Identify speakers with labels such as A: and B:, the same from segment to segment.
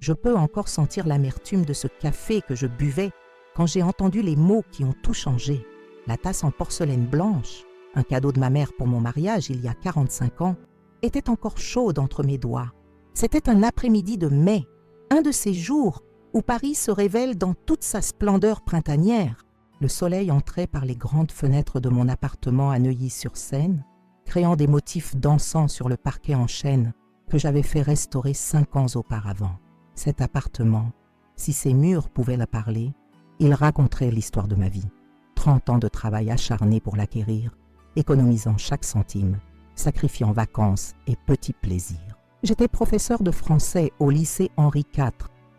A: Je peux encore sentir l'amertume de ce café que je buvais quand j'ai entendu les mots qui ont tout changé. La tasse en porcelaine blanche, un cadeau de ma mère pour mon mariage il y a 45 ans, était encore chaude entre mes doigts. C'était un après-midi de mai, un de ces jours où Paris se révèle dans toute sa splendeur printanière. Le soleil entrait par les grandes fenêtres de mon appartement à Neuilly-sur-Seine, créant des motifs dansants sur le parquet en chêne que j'avais fait restaurer 5 ans auparavant. Cet appartement, si ses murs pouvaient la parler, il raconterait l'histoire de ma vie. 30 ans de travail acharné pour l'acquérir, économisant chaque centime, sacrifiant vacances et petits plaisirs. J'étais professeur de français au lycée Henri IV.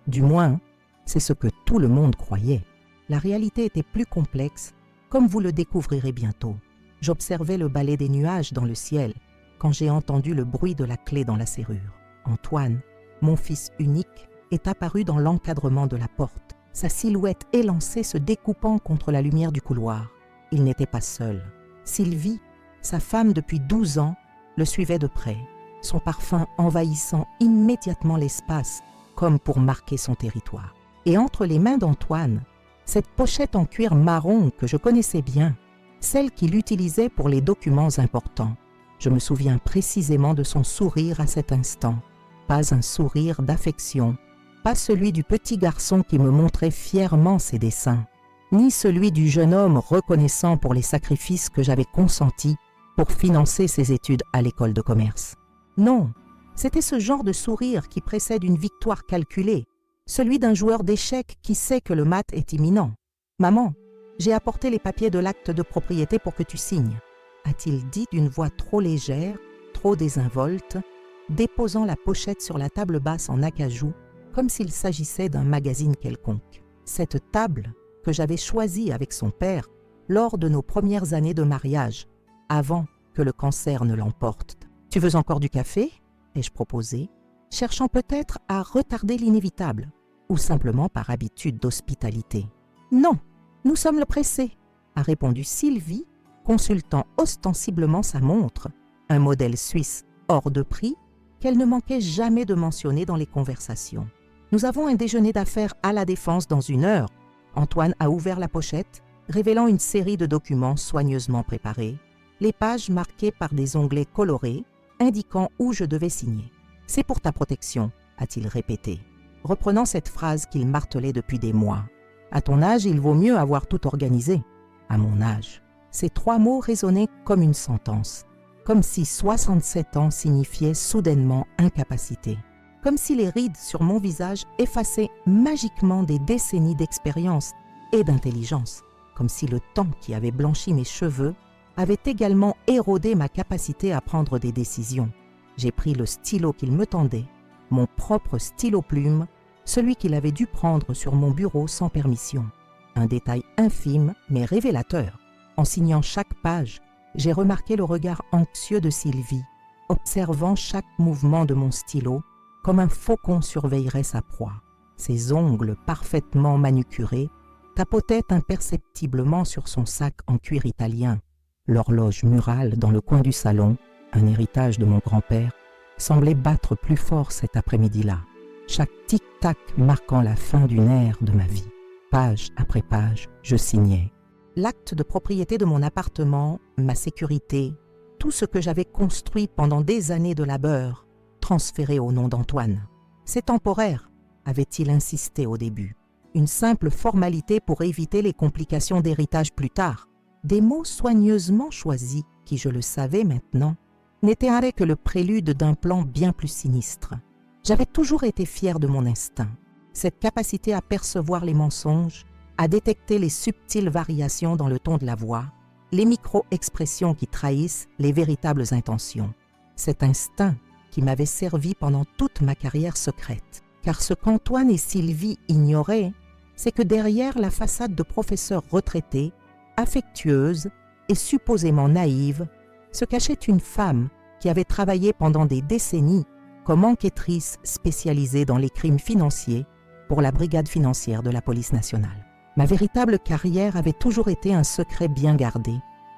A: Du moins, c'est ce que tout le monde croyait. La réalité était plus complexe, comme vous le découvrirez bientôt. J'observais le balai des nuages dans le ciel quand j'ai entendu le bruit de la clé dans la serrure. Antoine, mon fils unique, est apparu dans l'encadrement de la porte, sa silhouette élancée se découpant contre la lumière du couloir. Il n'était pas seul. Sylvie, sa femme depuis 12 ans, le suivait de près, son parfum envahissant immédiatement l'espace, comme pour marquer son territoire. Et entre les mains d'Antoine, cette pochette en cuir marron que je connaissais bien, celle qu'il utilisait pour les documents importants. Je me souviens précisément de son sourire à cet instant. Pas un sourire d'affection, pas celui du petit garçon qui me montrait fièrement ses dessins, ni celui du jeune homme reconnaissant pour les sacrifices que j'avais consentis pour financer ses études à l'école de commerce. Non, c'était ce genre de sourire qui précède une victoire calculée, celui d'un joueur d'échecs qui sait que le mat est imminent. « Maman, j'ai apporté les papiers de l'acte de propriété pour que tu signes », a-t-il dit d'une voix trop légère, trop désinvolte, déposant la pochette sur la table basse en acajou, comme s'il s'agissait d'un magazine quelconque. Cette table que j'avais choisie avec son père lors de nos premières années de mariage, avant que le cancer ne l'emporte. « Tu veux encore du café ?» ai-je proposé, cherchant peut-être à retarder l'inévitable, ou simplement par habitude d'hospitalité. « Non, nous sommes le pressé », a répondu Sylvie, consultant ostensiblement sa montre, un modèle suisse hors de prix qu'elle ne manquait jamais de mentionner dans les conversations. « Nous avons un déjeuner d'affaires à la Défense dans 1 heure. » Antoine a ouvert la pochette, révélant une série de documents soigneusement préparés, les pages marquées par des onglets colorés, indiquant où je devais signer. « C'est pour ta protection », a-t-il répété, reprenant cette phrase qu'il martelait depuis des mois. « À ton âge, il vaut mieux avoir tout organisé. » À mon âge. Ces 3 mots résonnaient comme une sentence, comme si 67 ans signifiaient soudainement incapacité, comme si les rides sur mon visage effaçaient magiquement des décennies d'expérience et d'intelligence, comme si le temps qui avait blanchi mes cheveux avait également érodé ma capacité à prendre des décisions. J'ai pris le stylo qu'il me tendait, mon propre stylo-plume, celui qu'il avait dû prendre sur mon bureau sans permission. Un détail infime mais révélateur. En signant chaque page, j'ai remarqué le regard anxieux de Sylvie, observant chaque mouvement de mon stylo comme un faucon surveillerait sa proie. Ses ongles parfaitement manucurés tapotaient imperceptiblement sur son sac en cuir italien. L'horloge murale dans le coin du salon, un héritage de mon grand-père, semblait battre plus fort cet après-midi-là, chaque tic-tac marquant la fin d'une ère de ma vie. Page après page, je signais. L'acte de propriété de mon appartement, ma sécurité, tout ce que j'avais construit pendant des années de labeur, transféré au nom d'Antoine. C'est temporaire, avait-il insisté au début. Une simple formalité pour éviter les complications d'héritage plus tard. Des mots soigneusement choisis, qui, je le savais maintenant, n'étaient que le prélude d'un plan bien plus sinistre. J'avais toujours été fier de mon instinct, cette capacité à percevoir les mensonges, à détecter les subtiles variations dans le ton de la voix, les micro-expressions qui trahissent les véritables intentions. Cet instinct qui m'avait servi pendant toute ma carrière secrète. Car ce qu'Antoine et Sylvie ignoraient, c'est que derrière la façade de professeur retraité, affectueuse et supposément naïve, se cachait une femme qui avait travaillé pendant des décennies comme enquêtrice spécialisée dans les crimes financiers pour la brigade financière de la police nationale. Ma véritable carrière avait toujours été un secret bien gardé,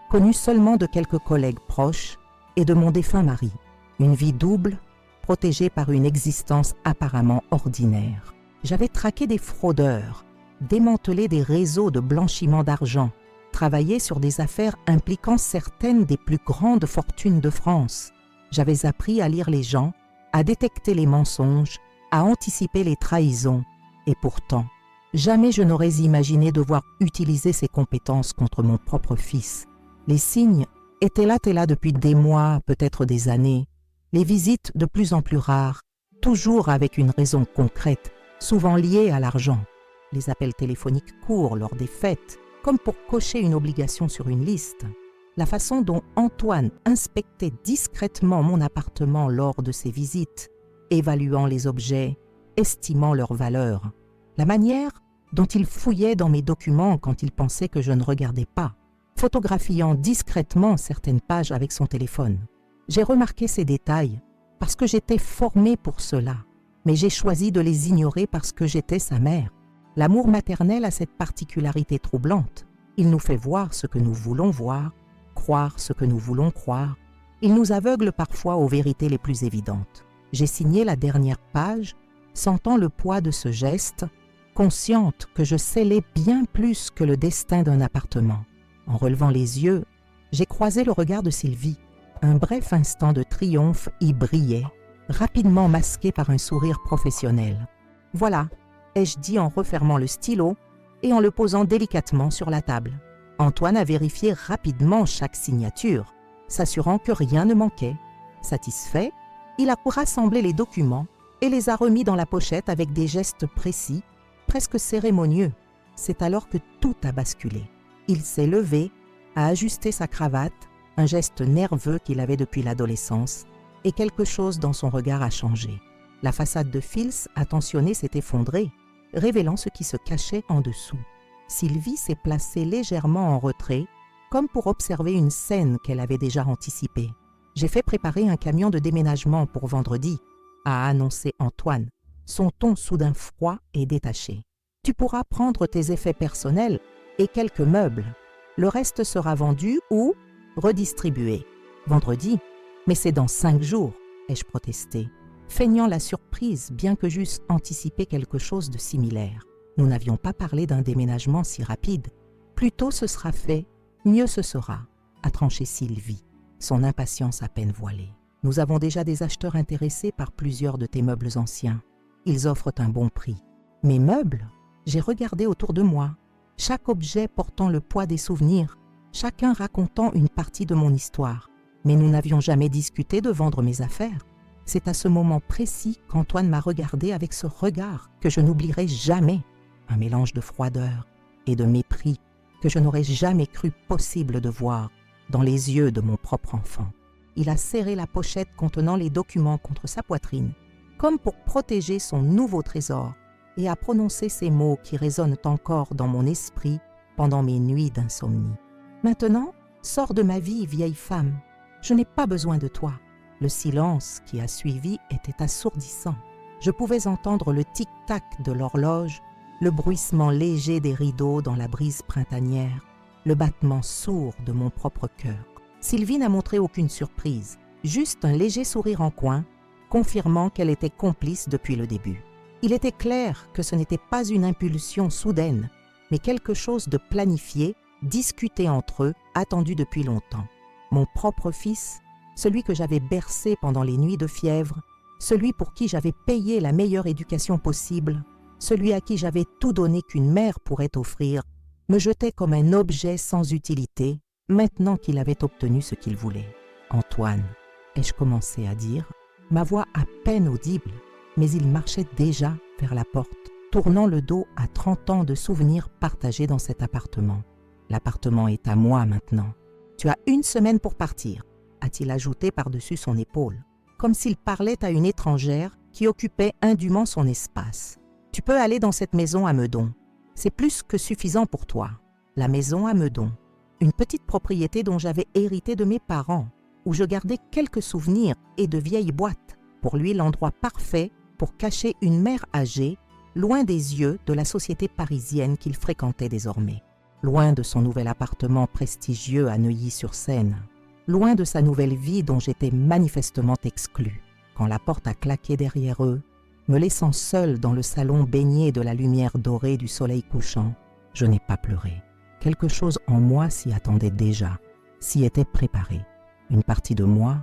A: connu seulement de quelques collègues proches et de mon défunt mari. Une vie double, protégé par une existence apparemment ordinaire. J'avais traqué des fraudeurs, démantelé des réseaux de blanchiment d'argent, travaillé sur des affaires impliquant certaines des plus grandes fortunes de France. J'avais appris à lire les gens, à détecter les mensonges, à anticiper les trahisons. Et pourtant, jamais je n'aurais imaginé devoir utiliser ces compétences contre mon propre fils. Les signes étaient là depuis des mois, peut-être des années. Les visites de plus en plus rares, toujours avec une raison concrète, souvent liée à l'argent. Les appels téléphoniques courts lors des fêtes, comme pour cocher une obligation sur une liste. La façon dont Antoine inspectait discrètement mon appartement lors de ses visites, évaluant les objets, estimant leur valeur. La manière dont il fouillait dans mes documents quand il pensait que je ne regardais pas, photographiant discrètement certaines pages avec son téléphone. J'ai remarqué ces détails parce que j'étais formée pour cela, mais j'ai choisi de les ignorer parce que j'étais sa mère. L'amour maternel a cette particularité troublante. Il nous fait voir ce que nous voulons voir, croire ce que nous voulons croire. Il nous aveugle parfois aux vérités les plus évidentes. J'ai signé la dernière page, sentant le poids de ce geste, consciente que je scellais bien plus que le destin d'un appartement. En relevant les yeux, j'ai croisé le regard de Sylvie. Un bref instant de triomphe y brillait, rapidement masqué par un sourire professionnel. « Voilà », ai-je dit en refermant le stylo et en le posant délicatement sur la table. Antoine a vérifié rapidement chaque signature, s'assurant que rien ne manquait. Satisfait, il a rassemblé les documents et les a remis dans la pochette avec des gestes précis, presque cérémonieux. C'est alors que tout a basculé. Il s'est levé, a ajusté sa cravate, un geste nerveux qu'il avait depuis l'adolescence, et quelque chose dans son regard a changé. La façade de Fils attentionnée s'est effondrée, révélant ce qui se cachait en dessous. Sylvie s'est placée légèrement en retrait, comme pour observer une scène qu'elle avait déjà anticipée. « J'ai fait préparer un camion de déménagement pour vendredi », a annoncé Antoine, son ton soudain froid et détaché. « Tu pourras prendre tes effets personnels et quelques meubles. Le reste sera vendu ou redistribué. Vendredi, mais c'est dans 5 jours, ai-je protesté, feignant la surprise bien que j'eusse anticipé quelque chose de similaire. Nous n'avions pas parlé d'un déménagement si rapide. Plus tôt ce sera fait, mieux ce sera, a tranché Sylvie, son impatience à peine voilée. Nous avons déjà des acheteurs intéressés par plusieurs de tes meubles anciens. Ils offrent un bon prix. Mes meubles? J'ai regardé autour de moi. Chaque objet portant le poids des souvenirs, chacun racontant une partie de mon histoire. Mais nous n'avions jamais discuté de vendre mes affaires. C'est à ce moment précis qu'Antoine m'a regardé avec ce regard que je n'oublierai jamais. Un mélange de froideur et de mépris que je n'aurais jamais cru possible de voir dans les yeux de mon propre enfant. Il a serré la pochette contenant les documents contre sa poitrine, comme pour protéger son nouveau trésor, et a prononcé ces mots qui résonnent encore dans mon esprit pendant mes nuits d'insomnie. « Maintenant, sors de ma vie, vieille femme. Je n'ai pas besoin de toi. » Le silence qui a suivi était assourdissant. Je pouvais entendre le tic-tac de l'horloge, le bruissement léger des rideaux dans la brise printanière, le battement sourd de mon propre cœur. Sylvie n'a montré aucune surprise, juste un léger sourire en coin, confirmant qu'elle était complice depuis le début. Il était clair que ce n'était pas une impulsion soudaine, mais quelque chose de planifié, discuté entre eux, attendu depuis longtemps. Mon propre fils, celui que j'avais bercé pendant les nuits de fièvre, celui pour qui j'avais payé la meilleure éducation possible, celui à qui j'avais tout donné qu'une mère pourrait offrir, me jetait comme un objet sans utilité, maintenant qu'il avait obtenu ce qu'il voulait. « Antoine », ai-je commencé à dire, ma voix à peine audible, mais il marchait déjà vers la porte, tournant le dos à 30 ans de souvenirs partagés dans cet appartement. « L'appartement est à moi maintenant. Tu as 1 semaine pour partir, » a-t-il ajouté par-dessus son épaule, comme s'il parlait à une étrangère qui occupait indûment son espace. « Tu peux aller dans cette maison à Meudon. C'est plus que suffisant pour toi. » La maison à Meudon, une petite propriété dont j'avais hérité de mes parents, où je gardais quelques souvenirs et de vieilles boîtes. Pour lui, l'endroit parfait pour cacher une mère âgée, loin des yeux de la société parisienne qu'il fréquentait désormais, loin de son nouvel appartement prestigieux à Neuilly-sur-Seine, loin de sa nouvelle vie dont j'étais manifestement exclu. quand la porte a claqué derrière eux, me laissant seule dans le salon baigné de la lumière dorée du soleil couchant, je n'ai pas pleuré. Quelque chose en moi s'y attendait déjà, s'y était préparé. Une partie de moi,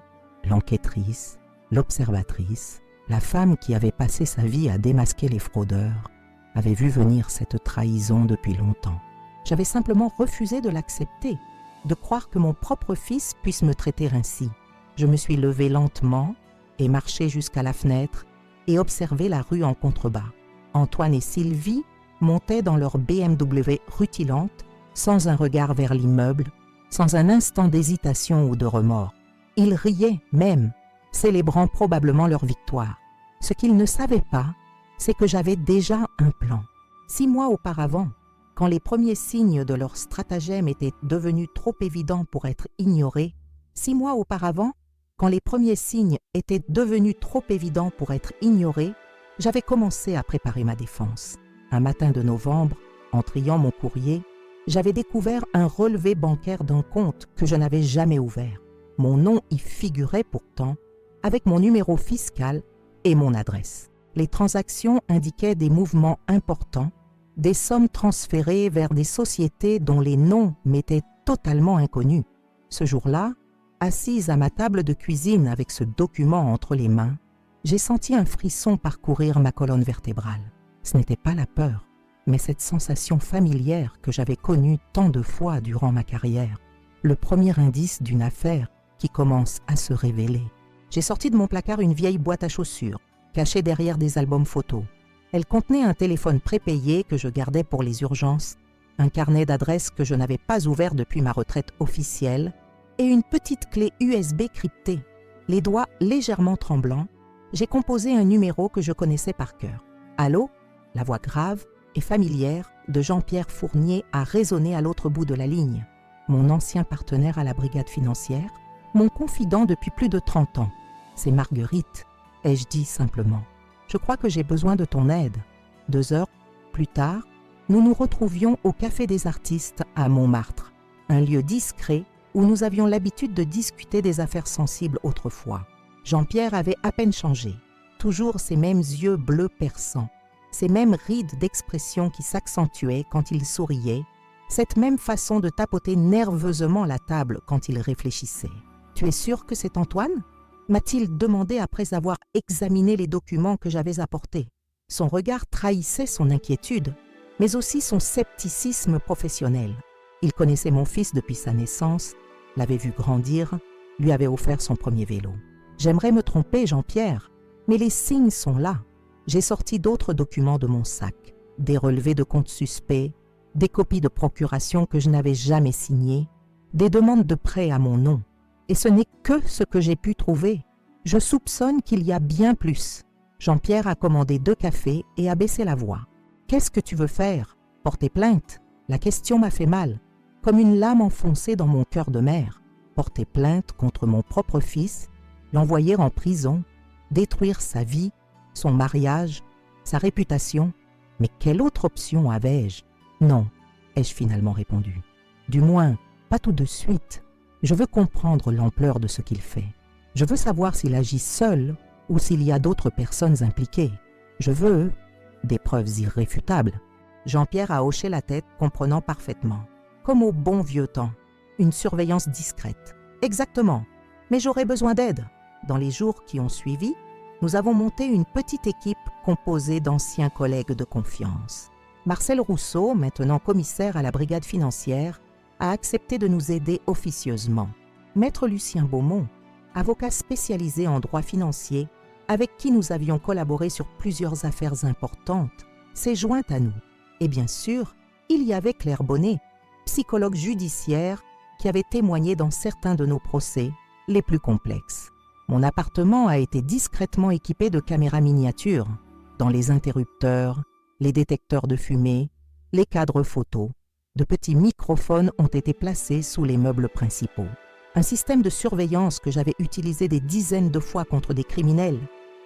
A: l'enquêtrice, l'observatrice, la femme qui avait passé sa vie à démasquer les fraudeurs, avait vu venir cette trahison depuis longtemps. J'avais simplement refusé de l'accepter, de croire que mon propre fils puisse me traiter ainsi. Je me suis levée lentement et marché jusqu'à la fenêtre et observé la rue en contrebas. Antoine et Sylvie montaient dans leur BMW rutilante, sans un regard vers l'immeuble, sans un instant d'hésitation ou de remords. Ils riaient même, célébrant probablement leur victoire. Ce qu'ils ne savaient pas, c'est que j'avais déjà un plan. 6 mois auparavant, quand les premiers signes de leur stratagème étaient devenus trop évidents pour être ignorés, 6 mois auparavant, quand les premiers signes étaient devenus trop évidents pour être ignorés, j'avais commencé à préparer ma défense. Un matin de novembre, en triant mon courrier, j'avais découvert un relevé bancaire d'un compte que je n'avais jamais ouvert. Mon nom y figurait pourtant, avec mon numéro fiscal et mon adresse. Les transactions indiquaient des mouvements importants, des sommes transférées vers des sociétés dont les noms m'étaient totalement inconnus. Ce jour-là, assise à ma table de cuisine avec ce document entre les mains, j'ai senti un frisson parcourir ma colonne vertébrale. Ce n'était pas la peur, mais cette sensation familière que j'avais connue tant de fois durant ma carrière, le premier indice d'une affaire qui commence à se révéler. J'ai sorti de mon placard une vieille boîte à chaussures, cachée derrière des albums photos. Elle contenait un téléphone prépayé que je gardais pour les urgences, un carnet d'adresses que je n'avais pas ouvert depuis ma retraite officielle et une petite clé USB cryptée. Les doigts légèrement tremblants, j'ai composé un numéro que je connaissais par cœur. « Allô ?» La voix grave et familière de Jean-Pierre Fournier a résonné à l'autre bout de la ligne. Mon ancien partenaire à la brigade financière, mon confident depuis plus de 30 ans. « C'est Marguerite », ai-je dit simplement. « Je crois que j'ai besoin de ton aide. » 2 heures plus tard, nous nous retrouvions au Café des Artistes à Montmartre, un lieu discret où nous avions l'habitude de discuter des affaires sensibles autrefois. Jean-Pierre avait à peine changé, toujours ces mêmes yeux bleus perçants, ces mêmes rides d'expression qui s'accentuaient quand il souriait, cette même façon de tapoter nerveusement la table quand il réfléchissait. « Tu es sûr que c'est Antoine ?» m'a-t-il demandé après avoir examiné les documents que j'avais apportés. Son regard trahissait son inquiétude, mais aussi son scepticisme professionnel. Il connaissait mon fils depuis sa naissance, l'avait vu grandir, lui avait offert son premier vélo. J'aimerais me tromper, Jean-Pierre, mais les signes sont là. J'ai sorti d'autres documents de mon sac, des relevés de comptes suspects, des copies de procuration que je n'avais jamais signées, des demandes de prêt à mon nom. Et ce n'est que ce que j'ai pu trouver. Je soupçonne qu'il y a bien plus. Jean-Pierre a commandé 2 cafés et a baissé la voix. « Qu'est-ce que tu veux faire? Porter plainte ?» La question m'a fait mal, comme une lame enfoncée dans mon cœur de mère. Porter plainte contre mon propre fils, l'envoyer en prison, détruire sa vie, son mariage, sa réputation. Mais quelle autre option avais-je? Non, ai-je finalement répondu. Du moins, pas tout de suite. Je veux comprendre l'ampleur de ce qu'il fait. Je veux savoir s'il agit seul ou s'il y a d'autres personnes impliquées. Je veux des preuves irréfutables. Jean-Pierre a hoché la tête, comprenant parfaitement. Comme au bon vieux temps, une surveillance discrète. Exactement, mais j'aurais besoin d'aide. Dans les jours qui ont suivi, nous avons monté une petite équipe composée d'anciens collègues de confiance. Marcel Rousseau, maintenant commissaire à la brigade financière, a accepté de nous aider officieusement. Maître Lucien Beaumont, avocat spécialisé en droit financier, avec qui nous avions collaboré sur plusieurs affaires importantes, s'est joint à nous. Et bien sûr, il y avait Claire Bonnet, psychologue judiciaire, qui avait témoigné dans certains de nos procès les plus complexes. Mon appartement a été discrètement équipé de caméras miniatures, dans les interrupteurs, les détecteurs de fumée, les cadres photos. De petits microphones ont été placés sous les meubles principaux. Un système de surveillance que j'avais utilisé des dizaines de fois contre des criminels,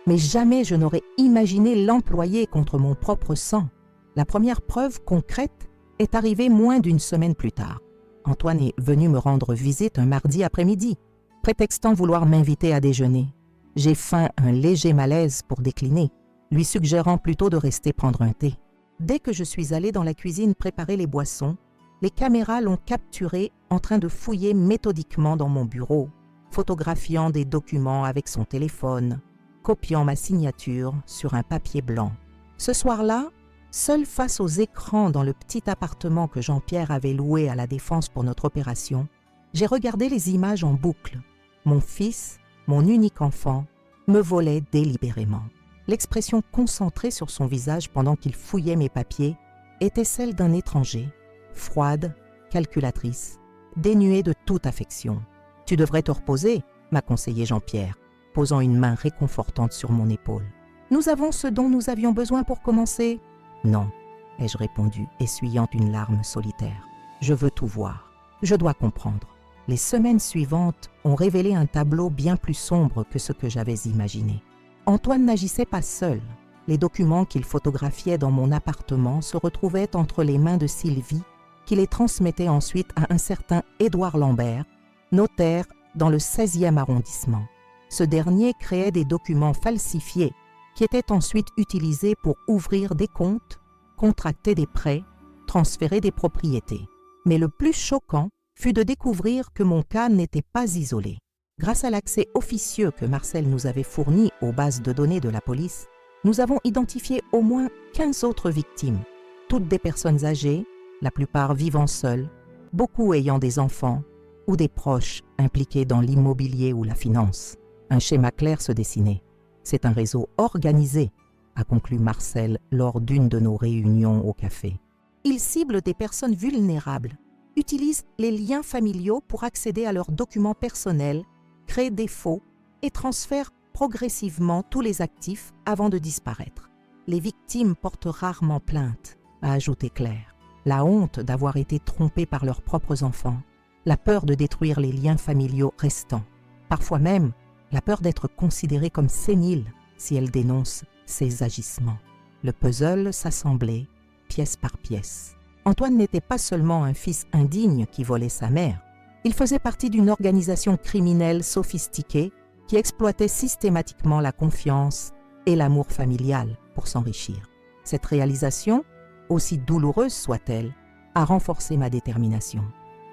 A: mais jamais je n'aurais imaginé l'employer contre mon propre sang. La première preuve concrète est arrivée moins d'1 semaine plus tard. Antoine est venu me rendre visite un mardi après-midi, prétextant vouloir m'inviter à déjeuner. J'ai feint un léger malaise pour décliner, lui suggérant plutôt de rester prendre un thé. Dès que je suis allée dans la cuisine préparer les boissons, les caméras l'ont capturé en train de fouiller méthodiquement dans mon bureau, photographiant des documents avec son téléphone, copiant ma signature sur un papier blanc. Ce soir-là, seul face aux écrans dans le petit appartement que Jean-Pierre avait loué à La Défense pour notre opération, j'ai regardé les images en boucle. Mon fils, mon unique enfant, me volait délibérément. L'expression concentrée sur son visage pendant qu'il fouillait mes papiers était celle d'un étranger, froide, calculatrice, dénuée de toute affection. « Tu devrais te reposer », m'a conseillé Jean-Pierre, posant une main réconfortante sur mon épaule. « Nous avons ce dont nous avions besoin pour commencer ?»« Non », ai-je répondu, essuyant une larme solitaire. « Je veux tout voir. Je dois comprendre. » Les semaines suivantes ont révélé un tableau bien plus sombre que ce que j'avais imaginé. Antoine n'agissait pas seul. Les documents qu'il photographiait dans mon appartement se retrouvaient entre les mains de Sylvie, qui les transmettait ensuite à un certain Édouard Lambert, notaire dans le 16e arrondissement. Ce dernier créait des documents falsifiés qui étaient ensuite utilisés pour ouvrir des comptes, contracter des prêts, transférer des propriétés. Mais le plus choquant fut de découvrir que mon cas n'était pas isolé. Grâce à l'accès officieux que Marcel nous avait fourni aux bases de données de la police, nous avons identifié au moins 15 autres victimes, toutes des personnes âgées, la plupart vivant seules, beaucoup ayant des enfants ou des proches impliqués dans l'immobilier ou la finance. Un schéma clair se dessinait. C'est un réseau organisé, a conclu Marcel lors d'une de nos réunions au café. Il cible des personnes vulnérables, utilise les liens familiaux pour accéder à leurs documents personnels, crée des faux et transfère progressivement tous les actifs avant de disparaître. Les victimes portent rarement plainte, a ajouté Claire. La honte d'avoir été trompées par leurs propres enfants, la peur de détruire les liens familiaux restants, parfois même la peur d'être considérée comme sénile si elles dénoncent ces agissements. Le puzzle s'assemblait pièce par pièce. Antoine n'était pas seulement un fils indigne qui volait sa mère, il faisait partie d'une organisation criminelle sophistiquée qui exploitait systématiquement la confiance et l'amour familial pour s'enrichir. Cette réalisation, aussi douloureuse soit-elle, a renforcé ma détermination.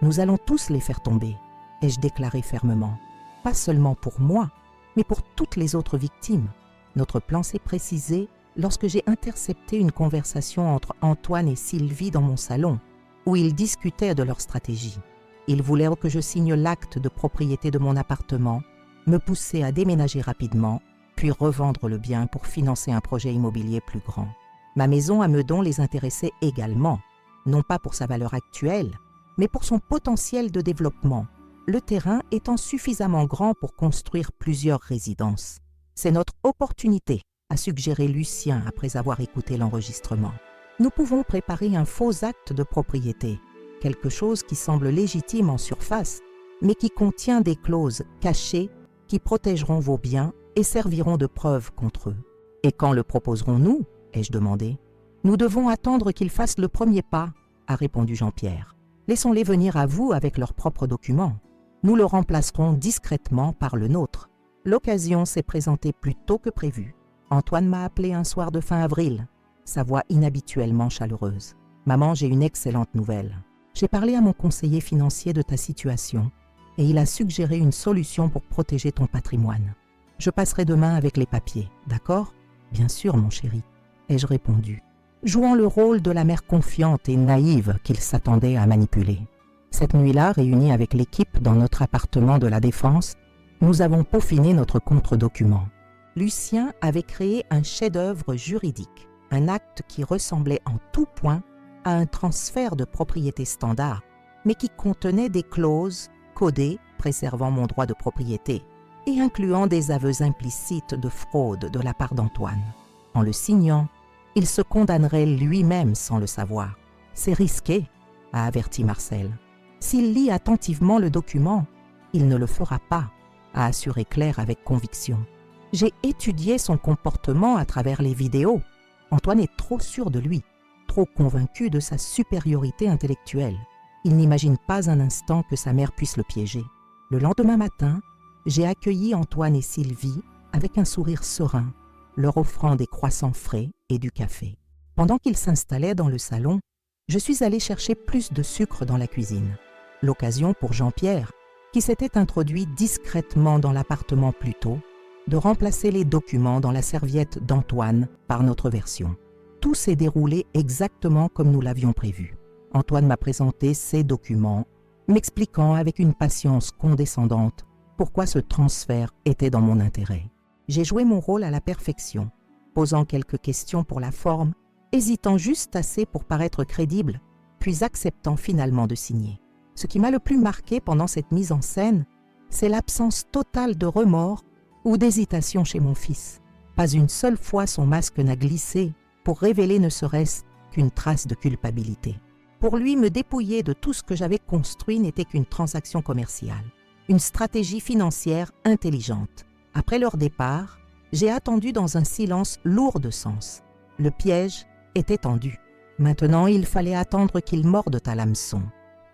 A: Nous allons tous les faire tomber, ai-je déclaré fermement. Pas seulement pour moi, mais pour toutes les autres victimes. Notre plan s'est précisé lorsque j'ai intercepté une conversation entre Antoine et Sylvie dans mon salon, où ils discutaient de leur stratégie. Ils voulaient que je signe l'acte de propriété de mon appartement, me pousser à déménager rapidement, puis revendre le bien pour financer un projet immobilier plus grand. Ma maison à Meudon les intéressait également, non pas pour sa valeur actuelle, mais pour son potentiel de développement, le terrain étant suffisamment grand pour construire plusieurs résidences. C'est notre opportunité, a suggéré Lucien après avoir écouté l'enregistrement. Nous pouvons préparer un faux acte de propriété, quelque chose qui semble légitime en surface, mais qui contient des clauses cachées qui protégeront vos biens et serviront de preuve contre eux. Et quand le proposerons-nous ? Ai-je demandé. Nous devons attendre qu'ils fassent le premier pas, a répondu Jean-Pierre. Laissons-les venir à vous avec leurs propres documents. Nous le remplacerons discrètement par le nôtre. L'occasion s'est présentée plus tôt que prévu. Antoine m'a appelé un soir de fin avril, sa voix inhabituellement chaleureuse. « Maman, j'ai une excellente nouvelle. J'ai parlé à mon conseiller financier de ta situation et il a suggéré une solution pour protéger ton patrimoine. Je passerai demain avec les papiers, d'accord ? Bien sûr, mon chéri, ai-je répondu, jouant le rôle de la mère confiante et naïve qu'il s'attendait à manipuler. Cette nuit-là, réunis avec l'équipe dans notre appartement de La Défense, nous avons peaufiné notre contre-document. Lucien avait créé un chef-d'œuvre juridique, un acte qui ressemblait en tout point à un transfert de propriété standard, mais qui contenait des clauses codées préservant mon droit de propriété et incluant des aveux implicites de fraude de la part d'Antoine. En le signant, il se condamnerait lui-même sans le savoir. C'est risqué, a averti Marcel. S'il lit attentivement le document, il ne le fera pas, a assuré Claire avec conviction. J'ai étudié son comportement à travers les vidéos. Antoine est trop sûr de lui, trop convaincu de sa supériorité intellectuelle. Il n'imagine pas un instant que sa mère puisse le piéger. Le lendemain matin, j'ai accueilli Antoine et Sylvie avec un sourire serein, leur offrant des croissants frais et du café. Pendant qu'ils s'installaient dans le salon, je suis allée chercher plus de sucre dans la cuisine. L'occasion pour Jean-Pierre, qui s'était introduit discrètement dans l'appartement plus tôt, de remplacer les documents dans la serviette d'Antoine par notre version. Tout s'est déroulé exactement comme nous l'avions prévu. Antoine m'a présenté ses documents, m'expliquant avec une patience condescendante pourquoi ce transfert était dans mon intérêt. J'ai joué mon rôle à la perfection, posant quelques questions pour la forme, hésitant juste assez pour paraître crédible, puis acceptant finalement de signer. Ce qui m'a le plus marqué pendant cette mise en scène, c'est l'absence totale de remords ou d'hésitation chez mon fils. Pas une seule fois son masque n'a glissé pour révéler ne serait-ce qu'une trace de culpabilité. Pour lui, me dépouiller de tout ce que j'avais construit n'était qu'une transaction commerciale, une stratégie financière intelligente. Après leur départ, j'ai attendu dans un silence lourd de sens. Le piège était tendu. Maintenant, il fallait attendre qu'ils mordent à l'hameçon.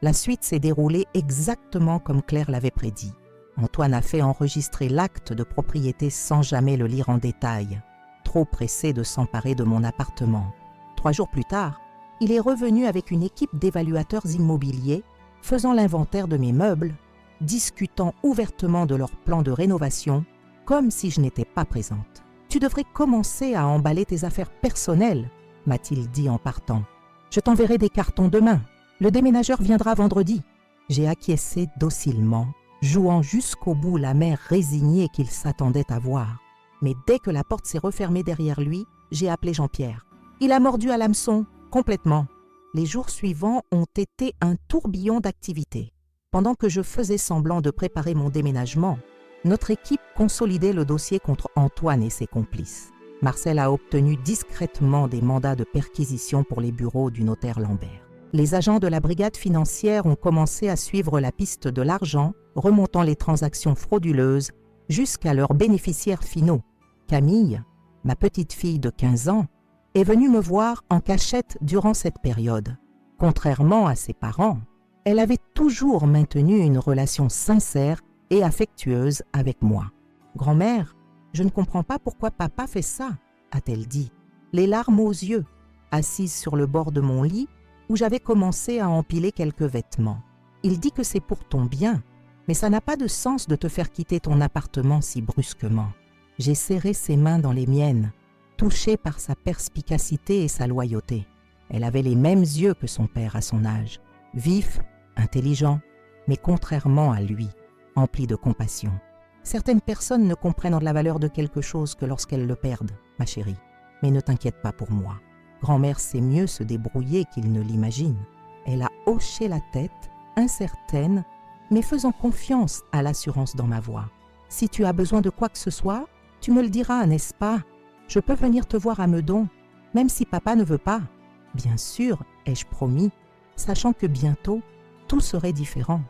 A: La suite s'est déroulée exactement comme Claire l'avait prédit. Antoine a fait enregistrer l'acte de propriété sans jamais le lire en détail, trop pressé de s'emparer de mon appartement. 3 jours plus tard, il est revenu avec une équipe d'évaluateurs immobiliers, faisant l'inventaire de mes meubles, discutant ouvertement de leur plan de rénovation, comme si je n'étais pas présente. « Tu devrais commencer à emballer tes affaires personnelles », m'a-t-il dit en partant. « Je t'enverrai des cartons demain. Le déménageur viendra vendredi. » J'ai acquiescé docilement, jouant jusqu'au bout la mère résignée qu'il s'attendait à voir. Mais dès que la porte s'est refermée derrière lui, j'ai appelé Jean-Pierre. Il a mordu à l'hameçon, complètement. Les jours suivants ont été un tourbillon d'activités. Pendant que je faisais semblant de préparer mon déménagement, notre équipe consolidait le dossier contre Antoine et ses complices. Marcel a obtenu discrètement des mandats de perquisition pour les bureaux du notaire Lambert. Les agents de la brigade financière ont commencé à suivre la piste de l'argent, remontant les transactions frauduleuses jusqu'à leurs bénéficiaires finaux. Camille, ma petite fille de 15 ans, est venue me voir en cachette durant cette période. Contrairement à ses parents, elle avait toujours maintenu une relation sincère et affectueuse avec moi. « Grand-mère, je ne comprends pas pourquoi papa fait ça », a-t-elle dit, les larmes aux yeux, assise sur le bord de mon lit où j'avais commencé à empiler quelques vêtements. « Il dit que c'est pour ton bien, mais ça n'a pas de sens de te faire quitter ton appartement si brusquement. » J'ai serré ses mains dans les miennes, touchée par sa perspicacité et sa loyauté. Elle avait les mêmes yeux que son père à son âge, vifs, intelligents, mais contrairement à lui, emplis de compassion. Certaines personnes ne comprennent la valeur de quelque chose que lorsqu'elles le perdent, ma chérie. Mais ne t'inquiète pas pour moi. Grand-mère sait mieux se débrouiller qu'il ne l'imagine. Elle a hoché la tête, incertaine, mais faisant confiance à l'assurance dans ma voix. Si tu as besoin de quoi que ce soit, tu me le diras, n'est-ce pas? Je peux venir te voir à Meudon, même si papa ne veut pas. Bien sûr, ai-je promis, sachant que bientôt, tout serait différent.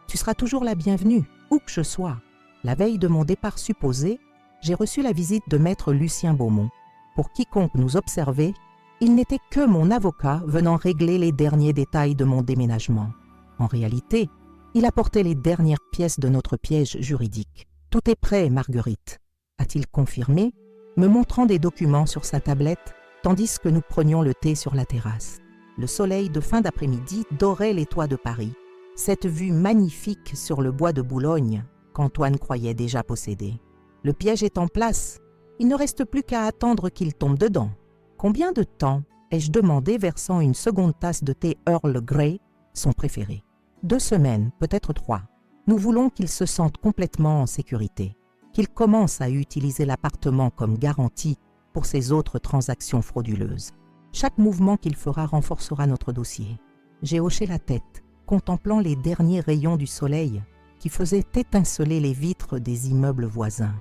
A: Tu seras toujours la bienvenue, où que je sois. La veille de mon départ supposé, j'ai reçu la visite de maître Lucien Beaumont. Pour quiconque nous observait, il n'était que mon avocat venant régler les derniers détails de mon déménagement. En réalité, il apportait les dernières pièces de notre piège juridique. « Tout est prêt, Marguerite », a-t-il confirmé, me montrant des documents sur sa tablette, tandis que nous prenions le thé sur la terrasse. Le soleil de fin d'après-midi dorait les toits de Paris, cette vue magnifique sur le bois de Boulogne qu'Antoine croyait déjà posséder. Le piège est en place, il ne reste plus qu'à attendre qu'il tombe dedans. Combien de temps ai-je demandé, versant une seconde tasse de thé Earl Grey, son préféré? 2 semaines, peut-être 3. Nous voulons qu'il se sente complètement en sécurité, qu'il commence à utiliser l'appartement comme garantie pour ses autres transactions frauduleuses. Chaque mouvement qu'il fera renforcera notre dossier. J'ai hoché la tête, contemplant les derniers rayons du soleil qui faisaient étinceler les vitres des immeubles voisins.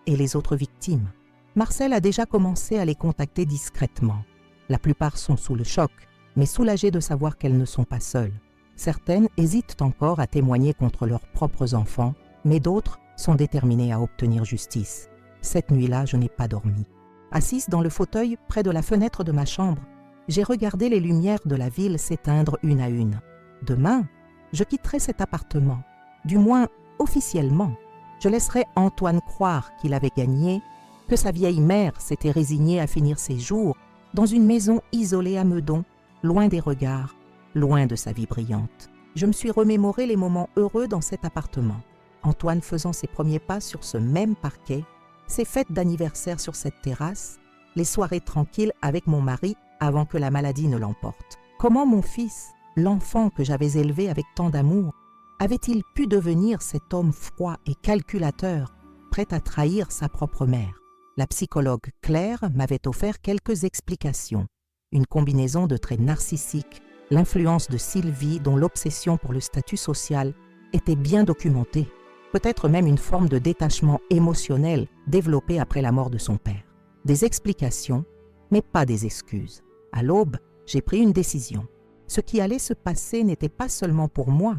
A: Et les autres victimes? Marcel a déjà commencé à les contacter discrètement. La plupart sont sous le choc, mais soulagées de savoir qu'elles ne sont pas seules. Certaines hésitent encore à témoigner contre leurs propres enfants, mais d'autres sont déterminées à obtenir justice. Cette nuit-là, je n'ai pas dormi. Assise dans le fauteuil près de la fenêtre de ma chambre, j'ai regardé les lumières de la ville s'éteindre une à une. Demain, je quitterai cet appartement, du moins officiellement. Je laisserais Antoine croire qu'il avait gagné, que sa vieille mère s'était résignée à finir ses jours dans une maison isolée à Meudon, loin des regards, loin de sa vie brillante. Je me suis remémoré les moments heureux dans cet appartement. Antoine faisant ses premiers pas sur ce même parquet, ses fêtes d'anniversaire sur cette terrasse, les soirées tranquilles avec mon mari avant que la maladie ne l'emporte. Comment mon fils, l'enfant que j'avais élevé avec tant d'amour, avait-il pu devenir cet homme froid et calculateur, prêt à trahir sa propre mère? La psychologue Claire m'avait offert quelques explications. Une combinaison de traits narcissiques, l'influence de Sylvie dont l'obsession pour le statut social était bien documentée, peut-être même une forme de détachement émotionnel développé après la mort de son père. Des explications, mais pas des excuses. À l'aube, j'ai pris une décision. Ce qui allait se passer n'était pas seulement pour moi,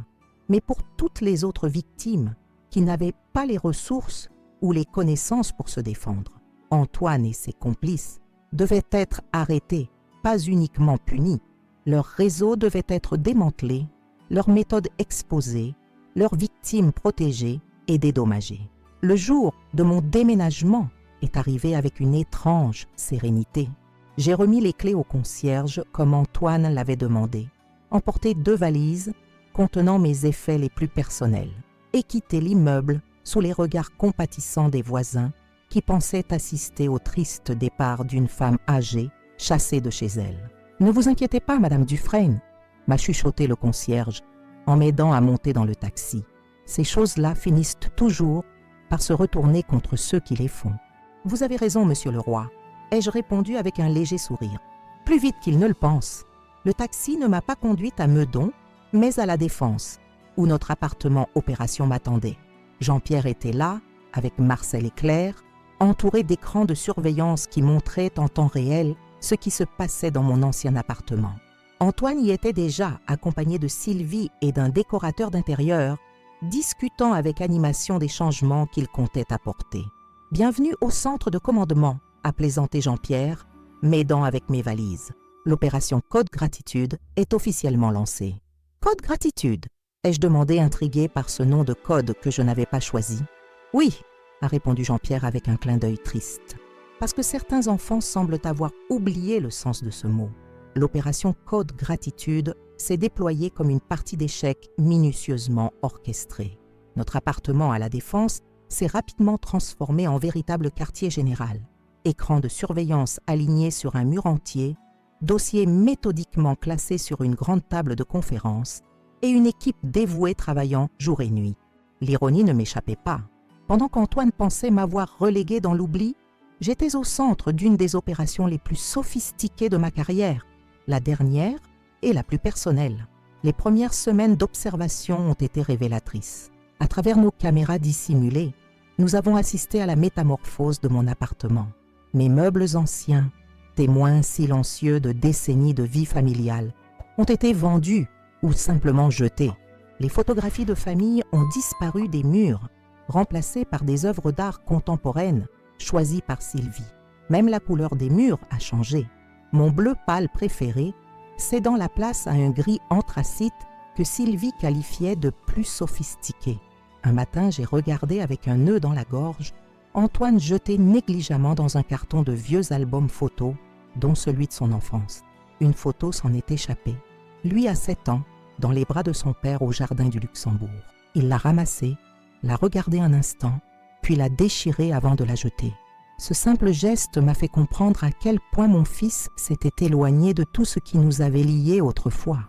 A: mais pour toutes les autres victimes qui n'avaient pas les ressources ou les connaissances pour se défendre. Antoine et ses complices devaient être arrêtés, pas uniquement punis. Leur réseau devait être démantelé, leurs méthodes exposées, leurs victimes protégées et dédommagées. Le jour de mon déménagement est arrivé avec une étrange sérénité. J'ai remis les clés au concierge comme Antoine l'avait demandé, emporté 2 valises contenant mes effets les plus personnels et quitté l'immeuble sous les regards compatissants des voisins qui pensaient assister au triste départ d'une femme âgée chassée de chez elle. « Ne vous inquiétez pas, Madame Dufresne », m'a chuchoté le concierge en m'aidant à monter dans le taxi. Ces choses-là finissent toujours par se retourner contre ceux qui les font. « Vous avez raison, Monsieur le Roi », ai-je répondu avec un léger sourire. Plus vite qu'il ne le pense, le taxi ne m'a pas conduite à Meudon, mais à La Défense, où notre appartement opération m'attendait. Jean-Pierre était là, avec Marcel et Claire, entouré d'écrans de surveillance qui montraient en temps réel ce qui se passait dans mon ancien appartement. Antoine y était déjà, accompagné de Sylvie et d'un décorateur d'intérieur, discutant avec animation des changements qu'il comptait apporter. « Bienvenue au centre de commandement », a plaisanté Jean-Pierre, m'aidant avec mes valises. L'opération Code Gratitude est officiellement lancée. « Code Gratitude » ai-je demandé, intrigué par ce nom de code que je n'avais pas choisi. « Oui », a répondu Jean-Pierre avec un clin d'œil triste, parce que certains enfants semblent avoir oublié le sens de ce mot. L'opération Code Gratitude s'est déployée comme une partie d'échecs minutieusement orchestrée. Notre appartement à La Défense s'est rapidement transformé en véritable quartier général. Écran de surveillance aligné sur un mur entier, dossiers méthodiquement classés sur une grande table de conférence et une équipe dévouée travaillant jour et nuit. L'ironie ne m'échappait pas. Pendant qu'Antoine pensait m'avoir relégué dans l'oubli, j'étais au centre d'une des opérations les plus sophistiquées de ma carrière, la dernière et la plus personnelle. Les premières semaines d'observation ont été révélatrices. À travers nos caméras dissimulées, nous avons assisté à la métamorphose de mon appartement. Mes meubles anciens, témoins silencieux de décennies de vie familiale, ont été vendus ou simplement jetés. Les photographies de famille ont disparu des murs, remplacées par des œuvres d'art contemporaines choisies par Sylvie. Même la couleur des murs a changé. Mon bleu pâle préféré cédant la place à un gris anthracite que Sylvie qualifiait de plus sophistiqué. Un matin, j'ai regardé avec un nœud dans la gorge Antoine jeté négligemment dans un carton de vieux albums photos, dont celui de son enfance. Une photo s'en est échappée. Lui a 7 ans, dans les bras de son père au jardin du Luxembourg. Il l'a ramassée, l'a regardée un instant, puis l'a déchirée avant de la jeter. Ce simple geste m'a fait comprendre à quel point mon fils s'était éloigné de tout ce qui nous avait liés autrefois.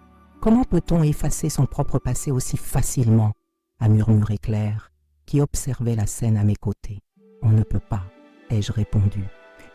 A: Comment peut-on effacer son propre passé aussi facilement ? A murmuré Claire, qui observait la scène à mes côtés. On ne peut pas, ai-je répondu,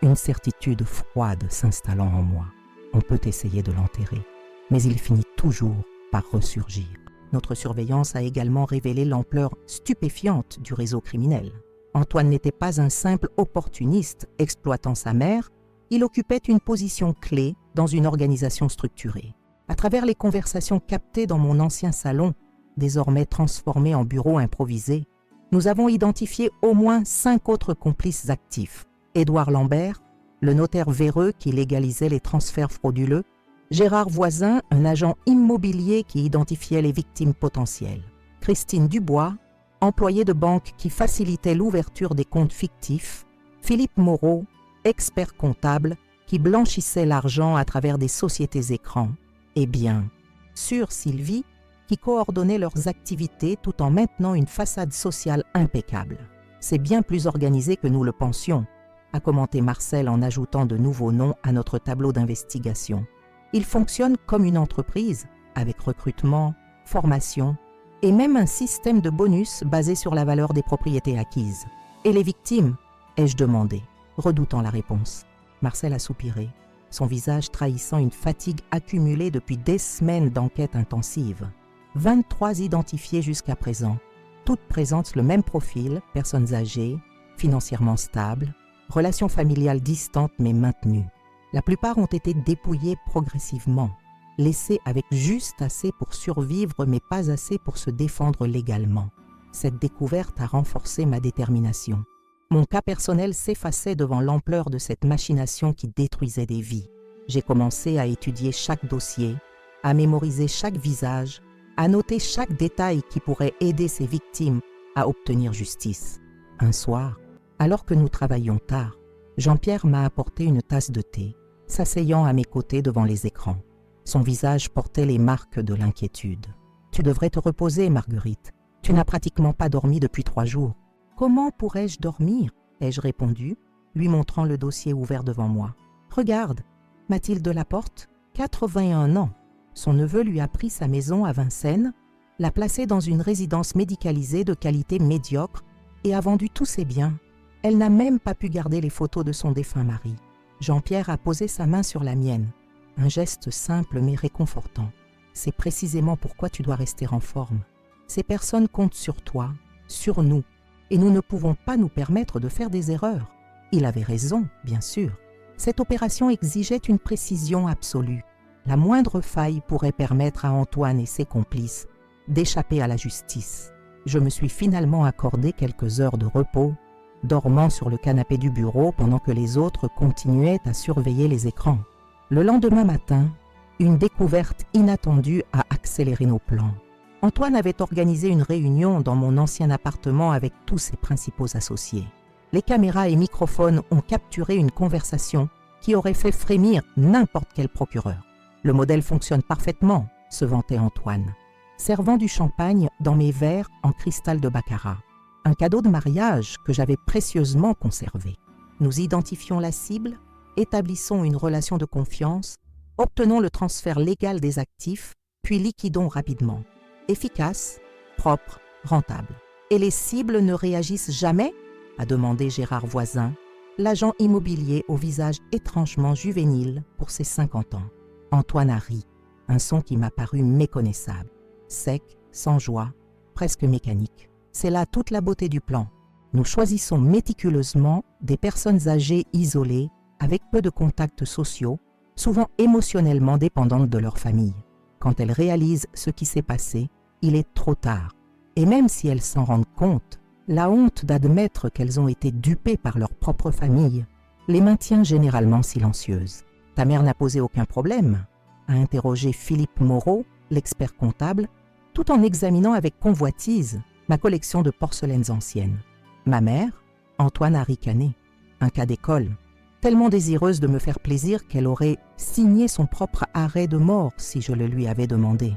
A: une certitude froide s'installant en moi. On peut essayer de l'enterrer, mais il finit toujours par ressurgir. Notre surveillance a également révélé l'ampleur stupéfiante du réseau criminel. Antoine n'était pas un simple opportuniste exploitant sa mère, il occupait une position clé dans une organisation structurée. À travers les conversations captées dans mon ancien salon, désormais transformé en bureau improvisé, nous avons identifié au moins 5 autres complices actifs. Édouard Lambert, le notaire véreux qui légalisait les transferts frauduleux, Gérard Voisin, un agent immobilier qui identifiait les victimes potentielles, Christine Dubois, employé de banque qui facilitait l'ouverture des comptes fictifs, Philippe Moreau, expert comptable qui blanchissait l'argent à travers des sociétés écrans, et bien sûr Sylvie qui coordonnait leurs activités tout en maintenant une façade sociale impeccable. C'est bien plus organisé que nous le pensions, a commenté Marcel en ajoutant de nouveaux noms à notre tableau d'investigation. Il fonctionne comme une entreprise, avec recrutement, formation et même un système de bonus basé sur la valeur des propriétés acquises. Et les victimes, ai-je demandé, redoutant la réponse. Marcel a soupiré, son visage trahissant une fatigue accumulée depuis des semaines d'enquête intensive. 23 identifiées jusqu'à présent. Toutes présentent le même profil, personnes âgées, financièrement stables, relations familiales distantes mais maintenues. La plupart ont été dépouillées progressivement, laissées avec juste assez pour survivre mais pas assez pour se défendre légalement. Cette découverte a renforcé ma détermination. Mon cas personnel s'effaçait devant l'ampleur de cette machination qui détruisait des vies. J'ai commencé à étudier chaque dossier, à mémoriser chaque visage, à noter chaque détail qui pourrait aider ces victimes à obtenir justice. Un soir, alors que nous travaillions tard, Jean-Pierre m'a apporté une tasse de thé, s'asseyant à mes côtés devant les écrans. Son visage portait les marques de l'inquiétude. « Tu devrais te reposer, Marguerite. Tu n'as pratiquement pas dormi depuis 3 jours. »« Comment pourrais-je dormir ?» ai-je répondu, lui montrant le dossier ouvert devant moi. « Regarde, Mathilde Laporte, 81 ans. Son neveu lui a pris sa maison à Vincennes, l'a placée dans une résidence médicalisée de qualité médiocre et a vendu tous ses biens. Elle n'a même pas pu garder les photos de son défunt mari. » Jean-Pierre a posé sa main sur la mienne. Un geste simple mais réconfortant. C'est précisément pourquoi tu dois rester en forme. Ces personnes comptent sur toi, sur nous, et nous ne pouvons pas nous permettre de faire des erreurs. Il avait raison, bien sûr. Cette opération exigeait une précision absolue. La moindre faille pourrait permettre à Antoine et ses complices d'échapper à la justice. Je me suis finalement accordé quelques heures de repos, dormant sur le canapé du bureau pendant que les autres continuaient à surveiller les écrans. Le lendemain matin, une découverte inattendue a accéléré nos plans. Antoine avait organisé une réunion dans mon ancien appartement avec tous ses principaux associés. Les caméras et microphones ont capturé une conversation qui aurait fait frémir n'importe quel procureur. Le modèle fonctionne parfaitement, se vantait Antoine, servant du champagne dans mes verres en cristal de baccarat. Un cadeau de mariage que j'avais précieusement conservé. Nous identifions la cible, établissons une relation de confiance, obtenons le transfert légal des actifs, puis liquidons rapidement. Efficace, propre, rentable. Et les cibles ne réagissent jamais ? A demandé Gérard Voisin, l'agent immobilier au visage étrangement juvénile pour ses 50 ans. Antoine a ri, un son qui m'a paru méconnaissable. Sec, sans joie, presque mécanique. C'est là toute la beauté du plan. Nous choisissons méticuleusement des personnes âgées isolées, avec peu de contacts sociaux, souvent émotionnellement dépendantes de leur famille. Quand elles réalisent ce qui s'est passé, il est trop tard. Et même si elles s'en rendent compte, la honte d'admettre qu'elles ont été dupées par leur propre famille les maintient généralement silencieuses. « Ta mère n'a posé aucun problème ?» a interrogé Philippe Moreau, l'expert comptable, tout en examinant avec convoitise ma collection de porcelaines anciennes. Ma mère, Antoine a ricané, un cas d'école, tellement désireuse de me faire plaisir qu'elle aurait signé son propre arrêt de mort si je le lui avais demandé.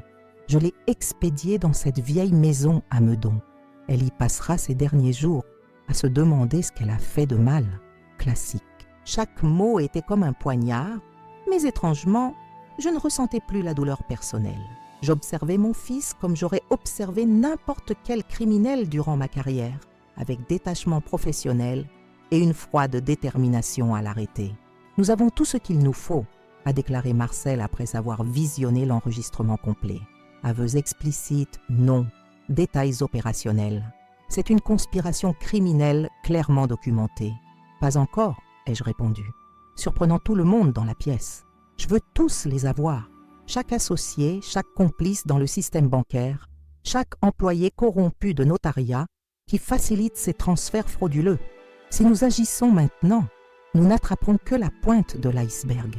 A: Je l'ai expédiée dans cette vieille maison à Meudon. Elle y passera ses derniers jours à se demander ce qu'elle a fait de mal. Classique. Chaque mot était comme un poignard, mais étrangement, je ne ressentais plus la douleur personnelle. J'observais mon fils comme j'aurais observé n'importe quel criminel durant ma carrière, avec détachement professionnel et une froide détermination à l'arrêter. « Nous avons tout ce qu'il nous faut », a déclaré Marcel après avoir visionné l'enregistrement complet. Aveux explicites, non. Détails opérationnels. C'est une conspiration criminelle clairement documentée. « Pas encore », ai-je répondu, surprenant tout le monde dans la pièce. « Je veux tous les avoir. Chaque associé, chaque complice dans le système bancaire, chaque employé corrompu de notariat qui facilite ces transferts frauduleux. Si nous agissons maintenant, nous n'attraperons que la pointe de l'iceberg. »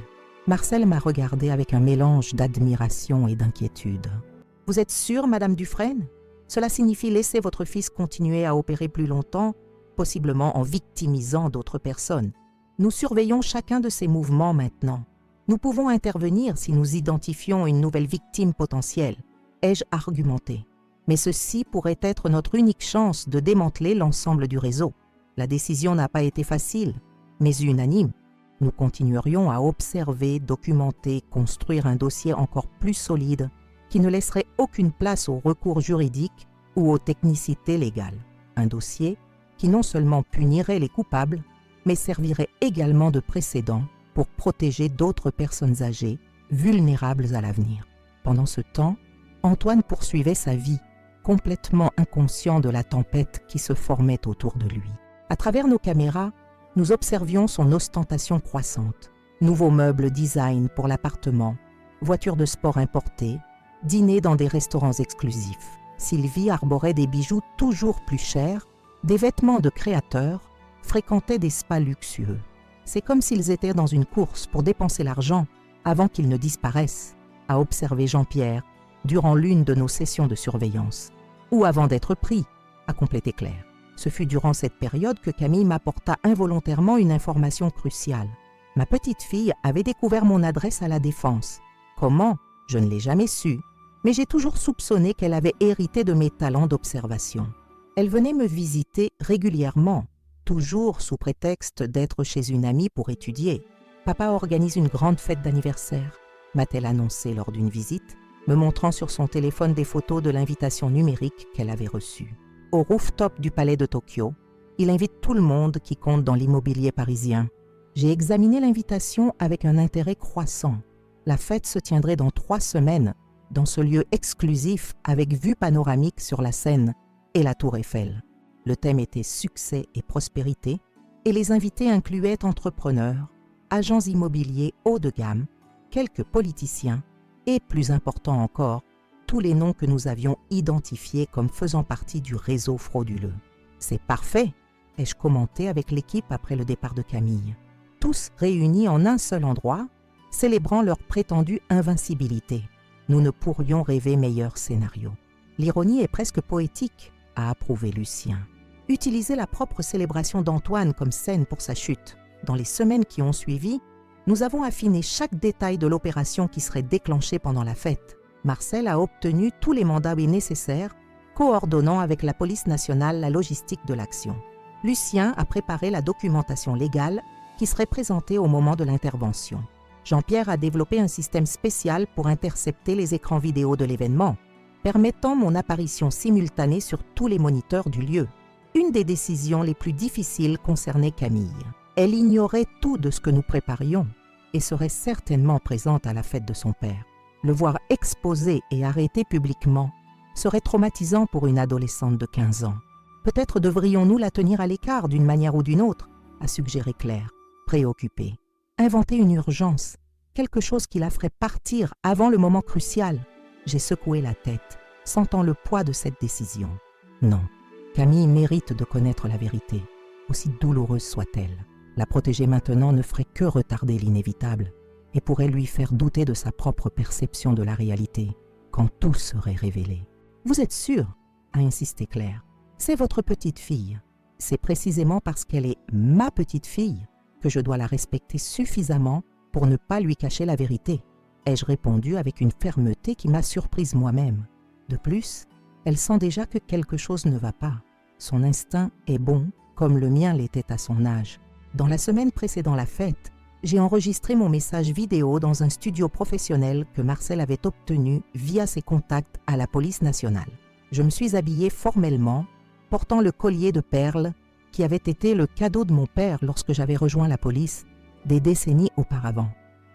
A: Marcel m'a regardé avec un mélange d'admiration et d'inquiétude. « Vous êtes sûre, Madame Dufresne ? Cela signifie laisser votre fils continuer à opérer plus longtemps, possiblement en victimisant d'autres personnes. Nous surveillons chacun de ces mouvements maintenant. Nous pouvons intervenir si nous identifions une nouvelle victime potentielle, ai-je argumenté. Mais ceci pourrait être notre unique chance de démanteler l'ensemble du réseau. La décision n'a pas été facile, mais unanime. Nous continuerions à observer, documenter, construire un dossier encore plus solide qui ne laisserait aucune place aux recours juridiques ou aux technicités légales. Un dossier qui non seulement punirait les coupables, mais servirait également de précédent pour protéger d'autres personnes âgées, vulnérables à l'avenir. Pendant ce temps, Antoine poursuivait sa vie, complètement inconscient de la tempête qui se formait autour de lui. À travers nos caméras, nous observions son ostentation croissante. Nouveaux meubles design pour l'appartement, voitures de sport importées, dîners dans des restaurants exclusifs. Sylvie arborait des bijoux toujours plus chers, des vêtements de créateurs, fréquentait des spas luxueux. C'est comme s'ils étaient dans une course pour dépenser l'argent avant qu'ils ne disparaissent, a observé Jean-Pierre durant l'une de nos sessions de surveillance. Ou avant d'être pris, a complété Claire. Ce fut durant cette période que Camille m'apporta involontairement une information cruciale. Ma petite fille avait découvert mon adresse à la Défense. Comment? Je ne l'ai jamais su, mais j'ai toujours soupçonné qu'elle avait hérité de mes talents d'observation. Elle venait me visiter régulièrement, toujours sous prétexte d'être chez une amie pour étudier. Papa organise une grande fête d'anniversaire, m'a-t-elle annoncé lors d'une visite, me montrant sur son téléphone des photos de l'invitation numérique qu'elle avait reçue. Au rooftop du palais de Tokyo, il invite tout le monde qui compte dans l'immobilier parisien. J'ai examiné l'invitation avec un intérêt croissant. La fête se tiendrait dans 3 semaines, dans ce lieu exclusif avec vue panoramique sur la Seine et la Tour Eiffel. Le thème était succès et prospérité et les invités incluaient entrepreneurs, agents immobiliers haut de gamme, quelques politiciens et, plus important encore, tous les noms que nous avions identifiés comme faisant partie du réseau frauduleux. « C'est parfait !» ai-je commenté avec l'équipe après le départ de Camille. Tous réunis en un seul endroit, célébrant leur prétendue invincibilité. Nous ne pourrions rêver meilleur scénario. L'ironie est presque poétique, a approuvé Lucien. Utiliser la propre célébration d'Antoine comme scène pour sa chute. Dans les semaines qui ont suivi, nous avons affiné chaque détail de l'opération qui serait déclenchée pendant la fête. Marcel a obtenu tous les mandats nécessaires, coordonnant avec la police nationale la logistique de l'action. Lucien a préparé la documentation légale qui serait présentée au moment de l'intervention. Jean-Pierre a développé un système spécial pour intercepter les écrans vidéo de l'événement, permettant mon apparition simultanée sur tous les moniteurs du lieu. Une des décisions les plus difficiles concernait Camille. Elle ignorait tout de ce que nous préparions et serait certainement présente à la fête de son père. Le voir exposé et arrêté publiquement serait traumatisant pour une adolescente de 15 ans. Peut-être devrions-nous la tenir à l'écart d'une manière ou d'une autre, a suggéré Claire, préoccupée. Inventer une urgence, quelque chose qui la ferait partir avant le moment crucial. J'ai secoué la tête, sentant le poids de cette décision. Non, Camille mérite de connaître la vérité, aussi douloureuse soit-elle. La protéger maintenant ne ferait que retarder l'inévitable et pourrait lui faire douter de sa propre perception de la réalité, quand tout serait révélé. « Vous êtes sûr ?» a insisté Claire. « C'est votre petite fille. C'est précisément parce qu'elle est ma petite fille que je dois la respecter suffisamment pour ne pas lui cacher la vérité. » ai-je répondu avec une fermeté qui m'a surprise moi-même. De plus, elle sent déjà que quelque chose ne va pas. Son instinct est bon, comme le mien l'était à son âge. Dans la semaine précédant la fête, j'ai enregistré mon message vidéo dans un studio professionnel que Marcel avait obtenu via ses contacts à la police nationale. Je me suis habillée formellement, portant le collier de perles qui avait été le cadeau de mon père lorsque j'avais rejoint la police des décennies auparavant.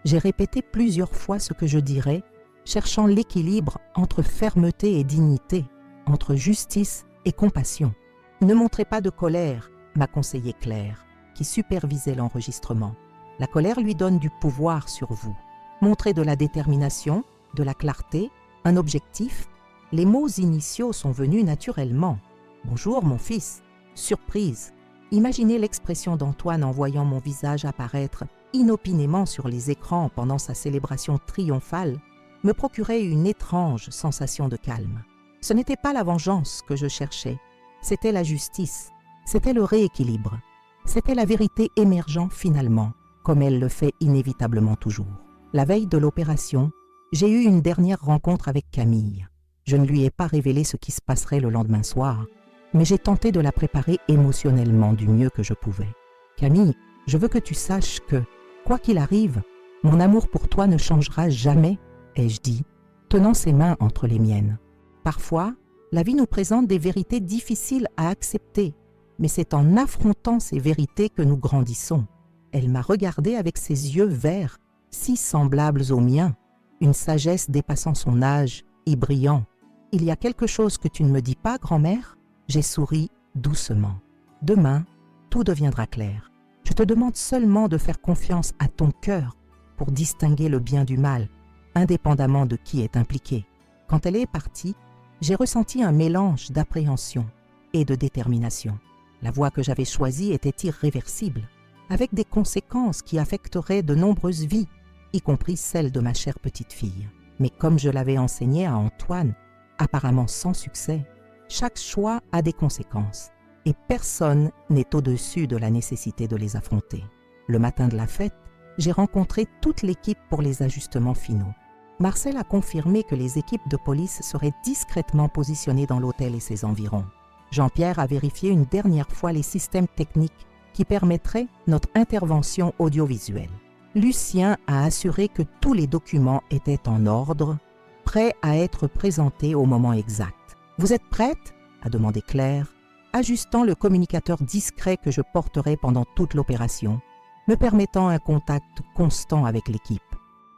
A: J'ai répété plusieurs fois ce que je dirais, cherchant l'équilibre entre fermeté et dignité, entre justice et compassion. Ne montrez pas de colère, m'a conseillé Claire, qui supervisait l'enregistrement. La colère lui donne du pouvoir sur vous. Montrez de la détermination, de la clarté, un objectif. Les mots initiaux sont venus naturellement. « Bonjour, mon fils !» Surprise. Imaginez l'expression d'Antoine en voyant mon visage apparaître inopinément sur les écrans pendant sa célébration triomphale me procurait une étrange sensation de calme. Ce n'était pas la vengeance que je cherchais, c'était la justice, c'était le rééquilibre, c'était la vérité émergeant finalement, comme elle le fait inévitablement toujours. La veille de l'opération, j'ai eu une dernière rencontre avec Camille. Je ne lui ai pas révélé ce qui se passerait le lendemain soir, mais j'ai tenté de la préparer émotionnellement du mieux que je pouvais. Camille, je veux que tu saches que, quoi qu'il arrive, mon amour pour toi ne changera jamais, ai-je dit, tenant ses mains entre les miennes. Parfois, la vie nous présente des vérités difficiles à accepter, mais c'est en affrontant ces vérités que nous grandissons. Elle m'a regardé avec ses yeux verts, si semblables aux miens, une sagesse dépassant son âge et brillant. « Il y a quelque chose que tu ne me dis pas, grand-mère ?» J'ai souri doucement. « Demain, tout deviendra clair. Je te demande seulement de faire confiance à ton cœur pour distinguer le bien du mal, indépendamment de qui est impliqué. » Quand elle est partie, j'ai ressenti un mélange d'appréhension et de détermination. La voie que j'avais choisie était irréversible, avec des conséquences qui affecteraient de nombreuses vies, y compris celle de ma chère petite fille. Mais comme je l'avais enseigné à Antoine, apparemment sans succès, chaque choix a des conséquences, et personne n'est au-dessus de la nécessité de les affronter. Le matin de la fête, j'ai rencontré toute l'équipe pour les ajustements finaux. Marcel a confirmé que les équipes de police seraient discrètement positionnées dans l'hôtel et ses environs. Jean-Pierre a vérifié une dernière fois les systèmes techniques qui permettraient notre intervention audiovisuelle. Lucien a assuré que tous les documents étaient en ordre, prêts à être présentés au moment exact. « Vous êtes prête ?» a demandé Claire, ajustant le communicateur discret que je porterai pendant toute l'opération, me permettant un contact constant avec l'équipe.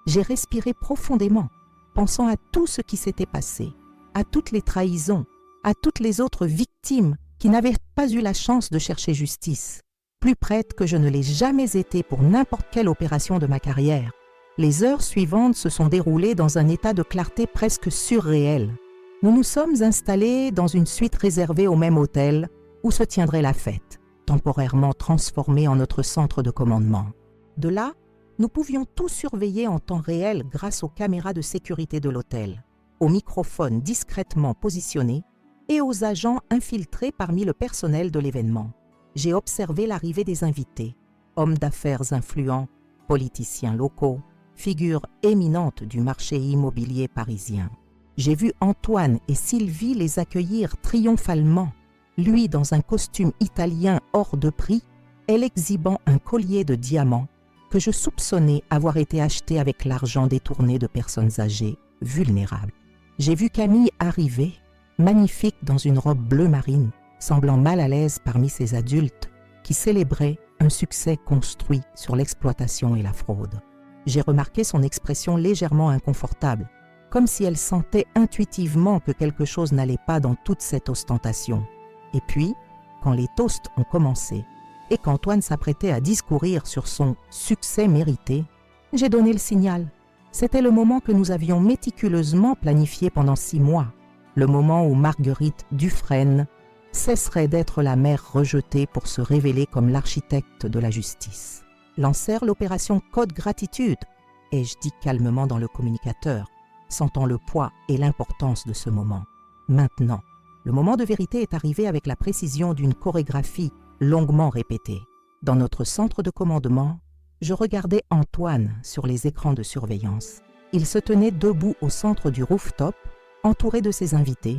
A: J'ai respiré profondément, pensant à tout ce qui s'était passé, à toutes les trahisons, à toutes les autres victimes qui n'avaient pas eu la chance de chercher justice. Plus prête que je ne l'ai jamais été pour n'importe quelle opération de ma carrière. Les heures suivantes se sont déroulées dans un état de clarté presque surréel. Nous nous sommes installés dans une suite réservée au même hôtel où se tiendrait la fête, temporairement transformée en notre centre de commandement. De là, nous pouvions tout surveiller en temps réel grâce aux caméras de sécurité de l'hôtel, aux microphones discrètement positionnés et aux agents infiltrés parmi le personnel de l'événement. J'ai observé l'arrivée des invités, hommes d'affaires influents, politiciens locaux, figures éminentes du marché immobilier parisien. J'ai vu Antoine et Sylvie les accueillir triomphalement, lui dans un costume italien hors de prix, elle exhibant un collier de diamants que je soupçonnais avoir été acheté avec l'argent détourné de personnes âgées, vulnérables. J'ai vu Camille arriver, magnifique dans une robe bleu marine, semblant mal à l'aise parmi ces adultes qui célébraient un succès construit sur l'exploitation et la fraude. J'ai remarqué son expression légèrement inconfortable, comme si elle sentait intuitivement que quelque chose n'allait pas dans toute cette ostentation. Et puis, quand les toasts ont commencé, et qu'Antoine s'apprêtait à discourir sur son succès mérité, j'ai donné le signal. C'était le moment que nous avions méticuleusement planifié pendant 6 mois, le moment où Marguerite Dufresne cesserait d'être la mère rejetée pour se révéler comme l'architecte de la justice. Lancèrent l'opération Code Gratitude, ai-je dit calmement dans le communicateur, sentant le poids et l'importance de ce moment. Maintenant, le moment de vérité est arrivé avec la précision d'une chorégraphie longuement répétée. Dans notre centre de commandement, je regardais Antoine sur les écrans de surveillance. Il se tenait debout au centre du rooftop, entouré de ses invités,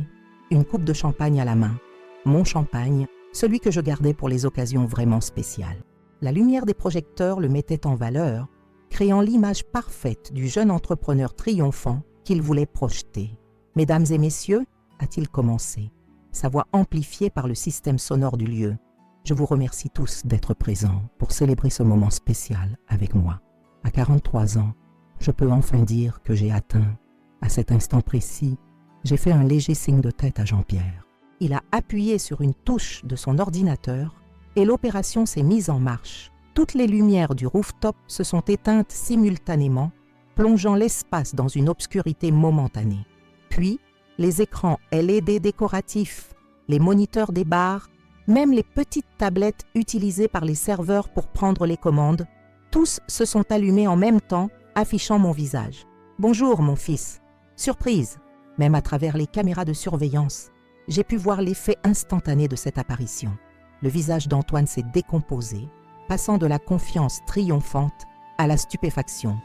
A: une coupe de champagne à la main. Mon champagne, celui que je gardais pour les occasions vraiment spéciales. La lumière des projecteurs le mettait en valeur, créant l'image parfaite du jeune entrepreneur triomphant qu'il voulait projeter. « Mesdames et messieurs » a-t-il commencé, sa voix amplifiée par le système sonore du lieu. Je vous remercie tous d'être présents pour célébrer ce moment spécial avec moi. À 43 ans, je peux enfin dire que j'ai atteint. À cet instant précis, j'ai fait un léger signe de tête à Jean-Pierre. Il a appuyé sur une touche de son ordinateur et l'opération s'est mise en marche. Toutes les lumières du rooftop se sont éteintes simultanément, plongeant l'espace dans une obscurité momentanée. Puis, les écrans LED décoratifs, les moniteurs des bars, même les petites tablettes utilisées par les serveurs pour prendre les commandes, tous se sont allumés en même temps, affichant mon visage. « Bonjour, mon fils. Surprise, Même à travers les caméras de surveillance, j'ai pu voir l'effet instantané de cette apparition. Le visage d'Antoine s'est décomposé, passant de la confiance triomphante à la stupéfaction,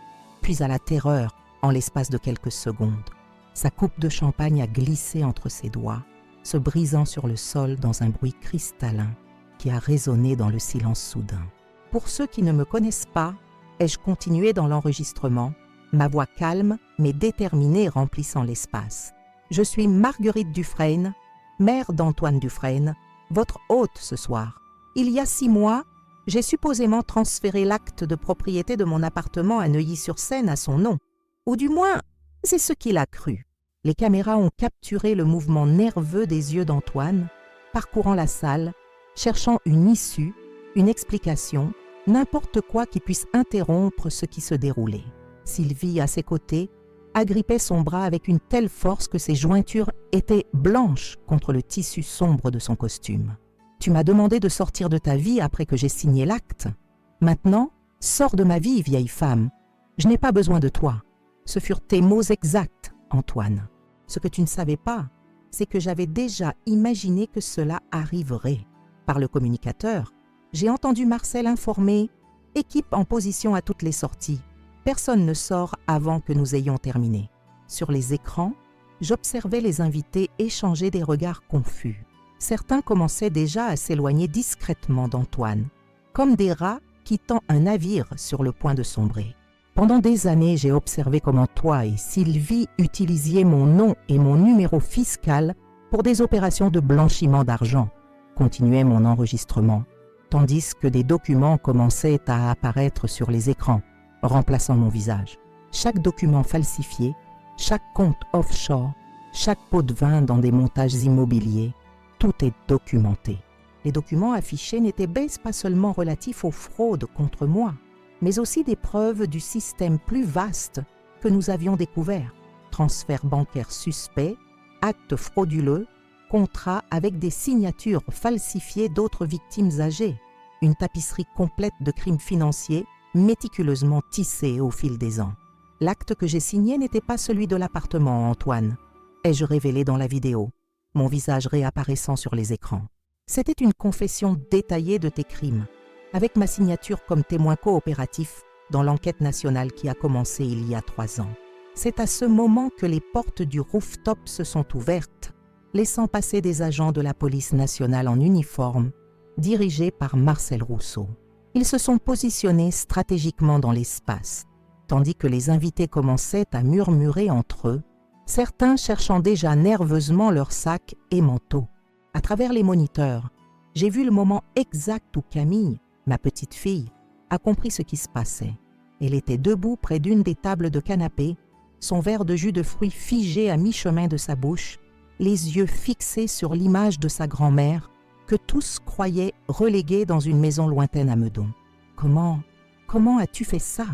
A: puis à la terreur en l'espace de quelques secondes. Sa coupe de champagne a glissé entre ses doigts, se brisant sur le sol dans un bruit cristallin qui a résonné dans le silence soudain. Pour ceux qui ne me connaissent pas, ai-je continué dans l'enregistrement, ma voix calme mais déterminée remplissant l'espace. Je suis Marguerite Dufresne, mère d'Antoine Dufresne, votre hôte ce soir. Il y a 6 mois, j'ai supposément transféré l'acte de propriété de mon appartement à Neuilly-sur-Seine à son nom. Ou du moins, c'est ce qu'il a cru. Les caméras ont capturé le mouvement nerveux des yeux d'Antoine, parcourant la salle, cherchant une issue, une explication, n'importe quoi qui puisse interrompre ce qui se déroulait. Sylvie, à ses côtés, agrippait son bras avec une telle force que ses jointures étaient blanches contre le tissu sombre de son costume. « Tu m'as demandé de sortir de ta vie après que j'ai signé l'acte. Maintenant, sors de ma vie, vieille femme. Je n'ai pas besoin de toi. » Ce furent tes mots exacts, Antoine. Ce que tu ne savais pas, c'est que j'avais déjà imaginé que cela arriverait. Par le communicateur, j'ai entendu Marcel informer « Équipe en position à toutes les sorties. Personne ne sort avant que nous ayons terminé. » Sur les écrans, j'observais les invités échanger des regards confus. Certains commençaient déjà à s'éloigner discrètement d'Antoine, comme des rats quittant un navire sur le point de sombrer. Pendant des années, j'ai observé comment toi et Sylvie utilisiez mon nom et mon numéro fiscal pour des opérations de blanchiment d'argent, continuait mon enregistrement, tandis que des documents commençaient à apparaître sur les écrans, remplaçant mon visage. Chaque document falsifié, chaque compte offshore, chaque pot de vin dans des montages immobiliers, tout est documenté. Les documents affichés n'étaient pas seulement relatifs aux fraudes contre moi, mais aussi des preuves du système plus vaste que nous avions découvert. Transferts bancaires suspects, actes frauduleux, contrats avec des signatures falsifiées d'autres victimes âgées, une tapisserie complète de crimes financiers méticuleusement tissée au fil des ans. L'acte que j'ai signé n'était pas celui de l'appartement, Antoine, ai-je révélé dans la vidéo, mon visage réapparaissant sur les écrans. C'était une confession détaillée de tes crimes, avec ma signature comme témoin coopératif dans l'enquête nationale qui a commencé il y a 3 ans. C'est à ce moment que les portes du rooftop se sont ouvertes, laissant passer des agents de la police nationale en uniforme, dirigés par Marcel Rousseau. Ils se sont positionnés stratégiquement dans l'espace, tandis que les invités commençaient à murmurer entre eux, certains cherchant déjà nerveusement leurs sacs et manteaux. À travers les moniteurs, j'ai vu le moment exact où Camille, ma petite fille, a compris ce qui se passait. Elle était debout près d'une des tables de canapé, son verre de jus de fruits figé à mi-chemin de sa bouche, les yeux fixés sur l'image de sa grand-mère, que tous croyaient reléguée dans une maison lointaine à Meudon. « Comment as-tu fait ça ?»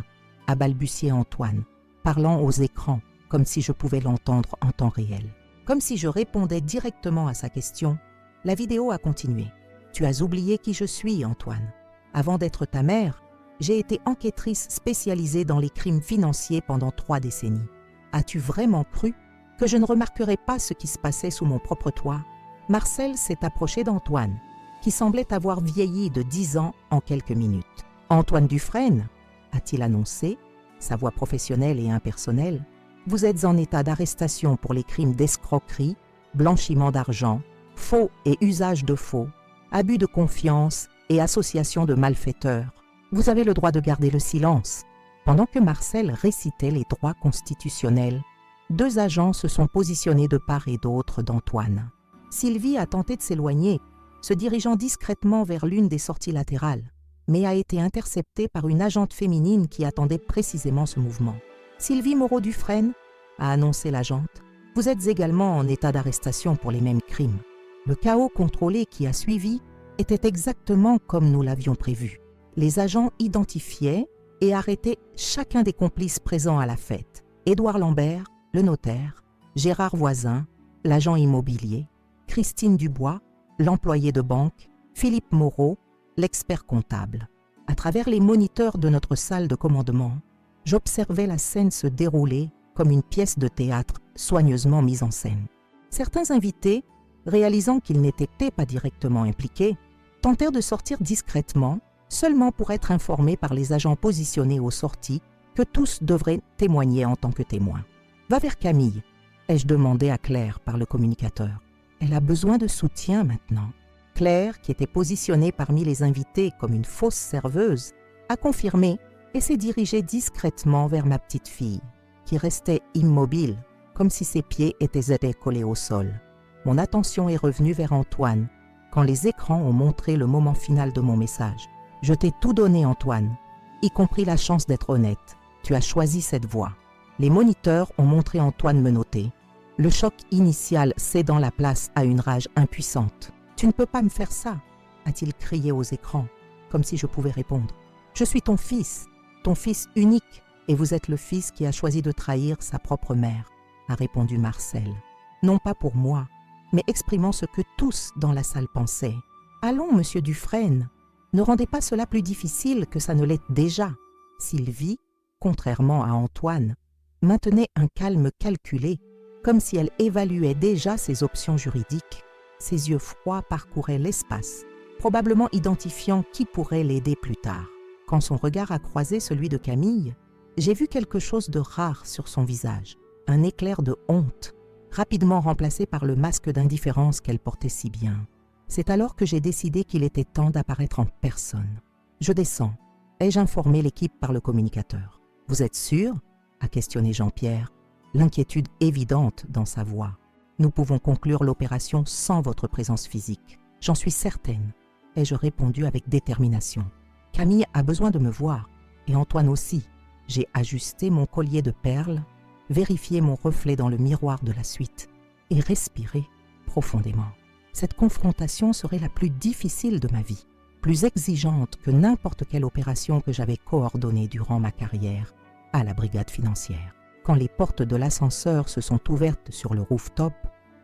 A: a balbutié Antoine, parlant aux écrans, comme si je pouvais l'entendre en temps réel. Comme si je répondais directement à sa question, la vidéo a continué. « Tu as oublié qui je suis, Antoine. Avant d'être ta mère, j'ai été enquêtrice spécialisée dans les crimes financiers pendant 3 décennies. As-tu vraiment cru que je ne remarquerais pas ce qui se passait sous mon propre toit ?» Marcel s'est approché d'Antoine, qui semblait avoir vieilli de 10 ans en quelques minutes. « Antoine Dufresne, a-t-il annoncé, sa voix professionnelle et impersonnelle, vous êtes en état d'arrestation pour les crimes d'escroquerie, blanchiment d'argent, faux et usage de faux, abus de confiance et association de malfaiteurs. Vous avez le droit de garder le silence. » Pendant que Marcel récitait les droits constitutionnels, 2 agents se sont positionnés de part et d'autre d'Antoine. Sylvie a tenté de s'éloigner, se dirigeant discrètement vers l'une des sorties latérales, mais a été interceptée par une agente féminine qui attendait précisément ce mouvement. « Sylvie Moreau-Dufresne, a annoncé l'agente, vous êtes également en état d'arrestation pour les mêmes crimes. » Le chaos contrôlé qui a suivi était exactement comme nous l'avions prévu. Les agents identifiaient et arrêtaient chacun des complices présents à la fête. Édouard Lambert, le notaire, Gérard Voisin, l'agent immobilier, Christine Dubois, l'employé de banque, Philippe Moreau, l'expert comptable. À travers les moniteurs de notre salle de commandement, j'observais la scène se dérouler comme une pièce de théâtre soigneusement mise en scène. Certains invités, réalisant qu'ils n'étaient pas directement impliqués, tentèrent de sortir discrètement, seulement pour être informés par les agents positionnés aux sorties que tous devraient témoigner en tant que témoins. « Va vers Camille », ai-je demandé à Claire par le communicateur. « Elle a besoin de soutien maintenant. » Claire, qui était positionnée parmi les invités comme une fausse serveuse, a confirmé et s'est dirigée discrètement vers ma petite fille, qui restait immobile, comme si ses pieds étaient collés au sol. Mon attention est revenue vers Antoine, quand les écrans ont montré le moment final de mon message. « Je t'ai tout donné, Antoine, y compris la chance d'être honnête. Tu as choisi cette voie. » Les moniteurs ont montré Antoine menotté, le choc initial cédant la place à une rage impuissante. « Tu ne peux pas me faire ça !» a-t-il crié aux écrans, comme si je pouvais répondre. « Je suis ton fils unique, et vous êtes le fils qui a choisi de trahir sa propre mère, » a répondu Marcel. Non pas pour moi, mais exprimant ce que tous dans la salle pensaient. « Allons, monsieur Dufresne, ne rendez pas cela plus difficile que ça ne l'est déjà. » Sylvie, contrairement à Antoine, maintenait un calme calculé, comme si elle évaluait déjà ses options juridiques. Ses yeux froids parcouraient l'espace, probablement identifiant qui pourrait l'aider plus tard. Quand son regard a croisé celui de Camille, j'ai vu quelque chose de rare sur son visage, un éclair de honte, rapidement remplacé par le masque d'indifférence qu'elle portait si bien. C'est alors que j'ai décidé qu'il était temps d'apparaître en personne. « Je descends. » ai-je informé l'équipe par le communicateur. « Vous êtes sûr ?» a questionné Jean-Pierre, l'inquiétude évidente dans sa voix. « Nous pouvons conclure l'opération sans votre présence physique. J'en suis certaine, » ai-je répondu avec détermination. « Camille a besoin de me voir, et Antoine aussi. » J'ai ajusté mon collier de perles, vérifié mon reflet dans le miroir de la suite et respiré profondément. Cette confrontation serait la plus difficile de ma vie, plus exigeante que n'importe quelle opération que j'avais coordonnée durant ma carrière à la brigade financière. Quand les portes de l'ascenseur se sont ouvertes sur le rooftop,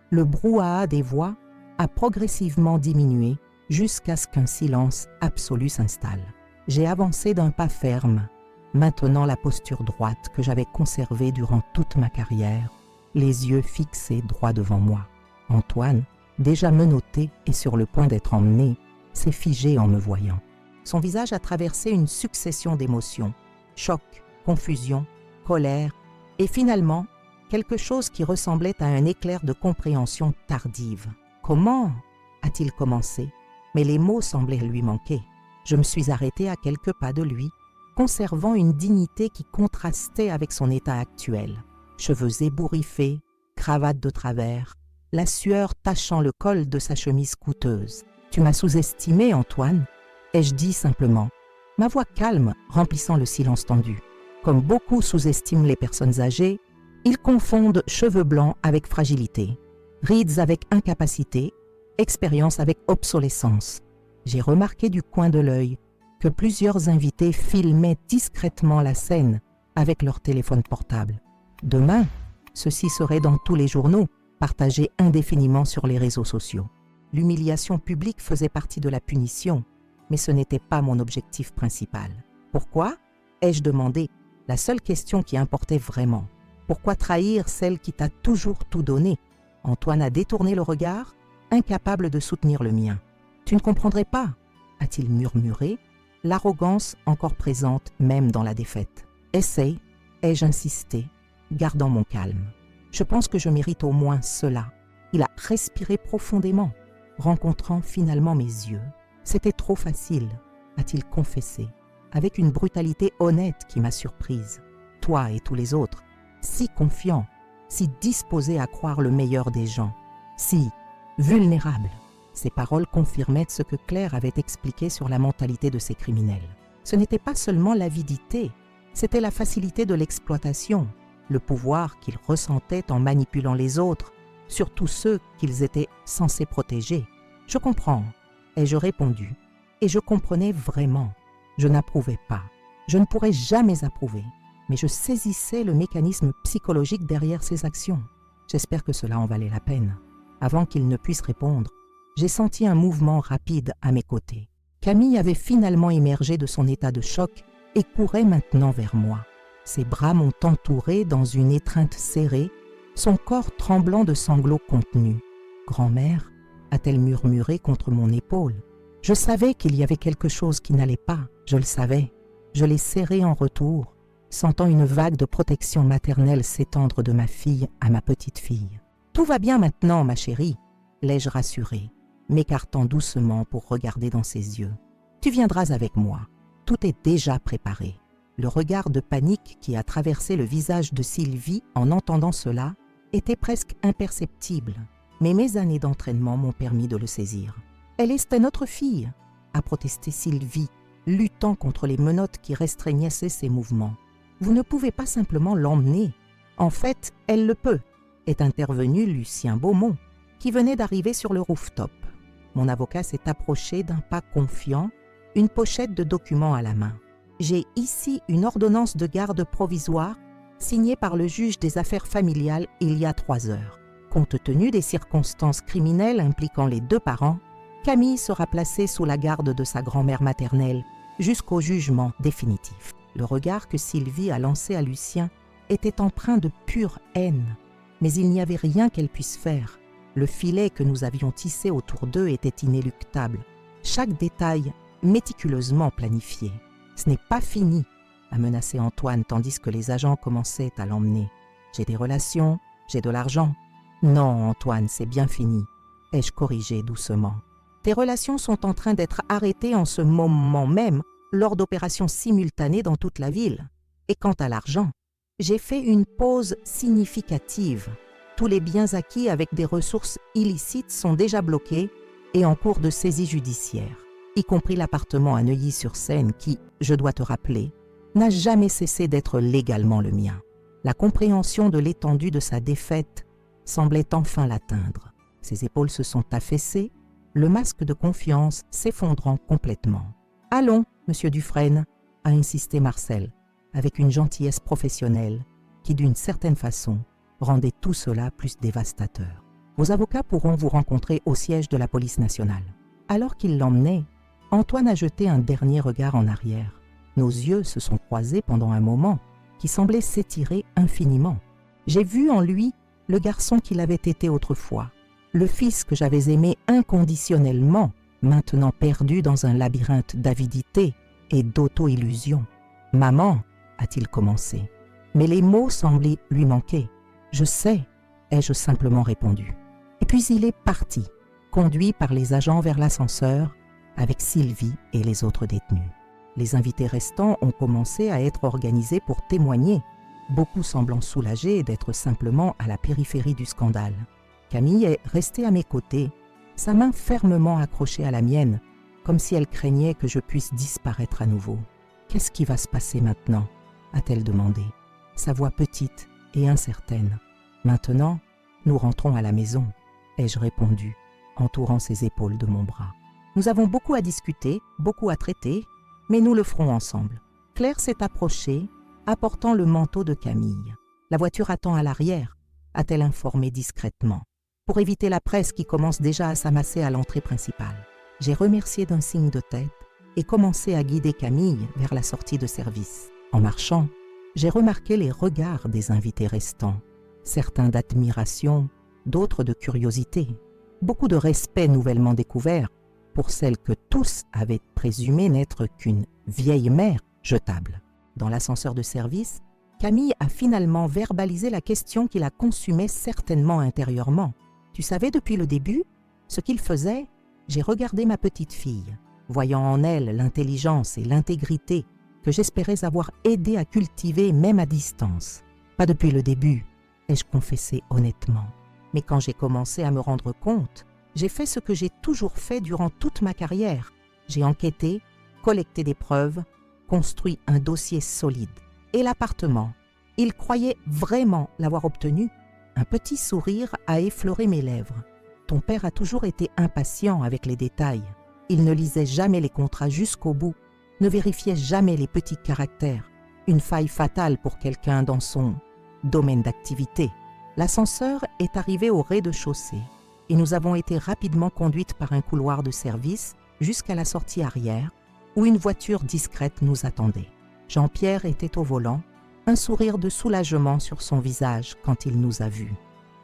A: le brouhaha des voix a progressivement diminué jusqu'à ce qu'un silence absolu s'installe. J'ai avancé d'un pas ferme, maintenant la posture droite que j'avais conservée durant toute ma carrière, les yeux fixés droit devant moi. Antoine, déjà menotté et sur le point d'être emmené, s'est figé en me voyant. Son visage a traversé une succession d'émotions, choc, confusion, colère et finalement quelque chose qui ressemblait à un éclair de compréhension tardive. « Comment ?» a-t-il commencé, mais les mots semblaient lui manquer. Je me suis arrêtée à quelques pas de lui, conservant une dignité qui contrastait avec son état actuel. Cheveux ébouriffés, cravate de travers, la sueur tachant le col de sa chemise coûteuse. « Tu m'as sous-estimé, Antoine ?» ai-je dit simplement, ma voix calme remplissant le silence tendu. Comme beaucoup sous-estiment les personnes âgées, ils confondent cheveux blancs avec fragilité, rides avec incapacité, expérience avec obsolescence. J'ai remarqué du coin de l'œil que plusieurs invités filmaient discrètement la scène avec leur téléphone portable. Demain, ceci serait dans tous les journaux, partagé indéfiniment sur les réseaux sociaux. L'humiliation publique faisait partie de la punition, mais ce n'était pas mon objectif principal. Pourquoi ? ai-je demandé, la seule question qui importait vraiment. Pourquoi trahir celle qui t'a toujours tout donné ? Antoine a détourné le regard, incapable de soutenir le mien. « Tu ne comprendrais pas » a-t-il murmuré, l'arrogance encore présente même dans la défaite. « Essaye » ai-je insisté, gardant mon calme. « Je pense que je mérite au moins cela. » Il a respiré profondément, rencontrant finalement mes yeux. « C'était trop facile » a-t-il confessé, avec une brutalité honnête qui m'a surprise. « Toi et tous les autres, si confiants, si disposés à croire le meilleur des gens, si vulnérables. » Ces paroles confirmaient ce que Claire avait expliqué sur la mentalité de ces criminels. Ce n'était pas seulement l'avidité, c'était la facilité de l'exploitation, le pouvoir qu'ils ressentaient en manipulant les autres, surtout ceux qu'ils étaient censés protéger. « Je comprends » ai-je répondu, et je comprenais vraiment. Je n'approuvais pas. Je ne pourrais jamais approuver, mais je saisissais le mécanisme psychologique derrière ces actions. J'espère que cela en valait la peine. Avant qu'il ne puisse répondre, j'ai senti un mouvement rapide à mes côtés. Camille avait finalement émergé de son état de choc et courait maintenant vers moi. Ses bras m'ont entouré dans une étreinte serrée son corps tremblant de sanglots contenus. « Grand-mère » a-t-elle murmuré contre mon épaule. Je savais qu'il y avait quelque chose qui n'allait pas, je le savais. Je l'ai serré en retour, sentant une vague de protection maternelle s'étendre de ma fille à ma petite fille. « Tout va bien maintenant, ma chérie », l'ai-je rassurée, m'écartant doucement pour regarder dans ses yeux. « Tu viendras avec moi. Tout est déjà préparé. » Le regard de panique qui a traversé le visage de Sylvie en entendant cela était presque imperceptible, mais mes années d'entraînement m'ont permis de le saisir. « C'était notre fille !» a protesté Sylvie, luttant contre les menottes qui restreignaient ses mouvements. « Vous ne pouvez pas simplement l'emmener. En fait, elle le peut !» est intervenu Lucien Beaumont, qui venait d'arriver sur le rooftop. Mon avocat s'est approché d'un pas confiant, une pochette de documents à la main. « J'ai ici une ordonnance de garde provisoire signée par le juge des affaires familiales il y a 3 heures. Compte tenu des circonstances criminelles impliquant les 2 parents, Camille sera placée sous la garde de sa grand-mère maternelle jusqu'au jugement définitif. » Le regard que Sylvie a lancé à Lucien était empreint de pure haine, mais il n'y avait rien qu'elle puisse faire. Le filet que nous avions tissé autour d'eux était inéluctable, chaque détail méticuleusement planifié. « Ce n'est pas fini », a menacé Antoine tandis que les agents commençaient à l'emmener. « J'ai des relations, j'ai de l'argent. »« Non, Antoine, c'est bien fini », ai-je corrigé doucement. « Tes relations sont en train d'être arrêtées en ce moment même lors d'opérations simultanées dans toute la ville. Et quant à l'argent, j'ai fait une pause significative. Tous les biens acquis avec des ressources illicites sont déjà bloqués et en cours de saisie judiciaire, y compris l'appartement à Neuilly-sur-Seine qui, je dois te rappeler, n'a jamais cessé d'être légalement le mien. » La compréhension de l'étendue de sa défaite semblait enfin l'atteindre. Ses épaules se sont affaissées, le masque de confiance s'effondrant complètement. « Allons, monsieur Dufresne », a insisté Marcel, avec une gentillesse professionnelle qui, d'une certaine façon, rendait tout cela plus dévastateur. « Vos avocats pourront vous rencontrer au siège de la police nationale. » Alors qu'il l'emmenait, Antoine a jeté un dernier regard en arrière. Nos yeux se sont croisés pendant un moment qui semblait s'étirer infiniment. J'ai vu en lui le garçon qu'il avait été autrefois, le fils que j'avais aimé inconditionnellement, maintenant perdu dans un labyrinthe d'avidité et d'auto-illusion. « Maman » a-t-il commencé, mais les mots semblaient lui manquer. « Je sais » ai-je simplement répondu. Et puis il est parti, conduit par les agents vers l'ascenseur avec Sylvie et les autres détenus. Les invités restants ont commencé à être organisés pour témoigner, beaucoup semblant soulagés d'être simplement à la périphérie du scandale. Camille est restée à mes côtés, sa main fermement accrochée à la mienne, comme si elle craignait que je puisse disparaître à nouveau. « Qu'est-ce qui va se passer maintenant ?» a-t-elle demandé, sa voix petite et incertaine. « Maintenant, nous rentrons à la maison », ai-je répondu, entourant ses épaules de mon bras. « Nous avons beaucoup à discuter, beaucoup à traiter, mais nous le ferons ensemble. » Claire s'est approchée, apportant le manteau de Camille. « La voiture attend à l'arrière », a-t-elle informé discrètement, pour éviter la presse qui commence déjà à s'amasser à l'entrée principale. J'ai remercié d'un signe de tête et commencé à guider Camille vers la sortie de service. En marchant, j'ai remarqué les regards des invités restants, certains d'admiration, d'autres de curiosité, beaucoup de respect nouvellement découvert pour celle que tous avaient présumé n'être qu'une vieille mère jetable. Dans l'ascenseur de service, Camille a finalement verbalisé la question qui la consumait certainement intérieurement. « Tu savais depuis le début ce qu'il faisait ?» J'ai regardé ma petite fille, voyant en elle l'intelligence et l'intégrité que j'espérais avoir aidé à cultiver même à distance. « Pas depuis le début », ai-je confessé honnêtement. Mais quand j'ai commencé à me rendre compte, j'ai fait ce que j'ai toujours fait durant toute ma carrière. J'ai enquêté, collecté des preuves, construit un dossier solide. Et l'appartement, il croyait vraiment l'avoir obtenu. Un petit sourire a effleuré mes lèvres. Ton père a toujours été impatient avec les détails. Il ne lisait jamais les contrats jusqu'au bout, ne vérifiait jamais les petits caractères. Une faille fatale pour quelqu'un dans son domaine d'activité. L'ascenseur est arrivé au rez-de-chaussée et nous avons été rapidement conduites par un couloir de service jusqu'à la sortie arrière où une voiture discrète nous attendait. Jean-Pierre était au volant, un sourire de soulagement sur son visage quand il nous a vus.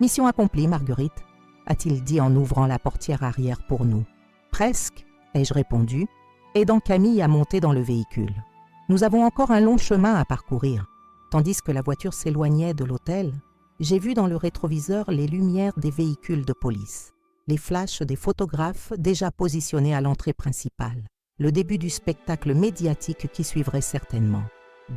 A: Mission accomplie, Marguerite, a-t-il dit en ouvrant la portière arrière pour nous. Presque, ai-je répondu, aidant Camille à monter dans le véhicule. Nous avons encore un long chemin à parcourir. Tandis que la voiture s'éloignait de l'hôtel, j'ai vu dans le rétroviseur les lumières des véhicules de police, les flashs des photographes déjà positionnés à l'entrée principale, le début du spectacle médiatique qui suivrait certainement.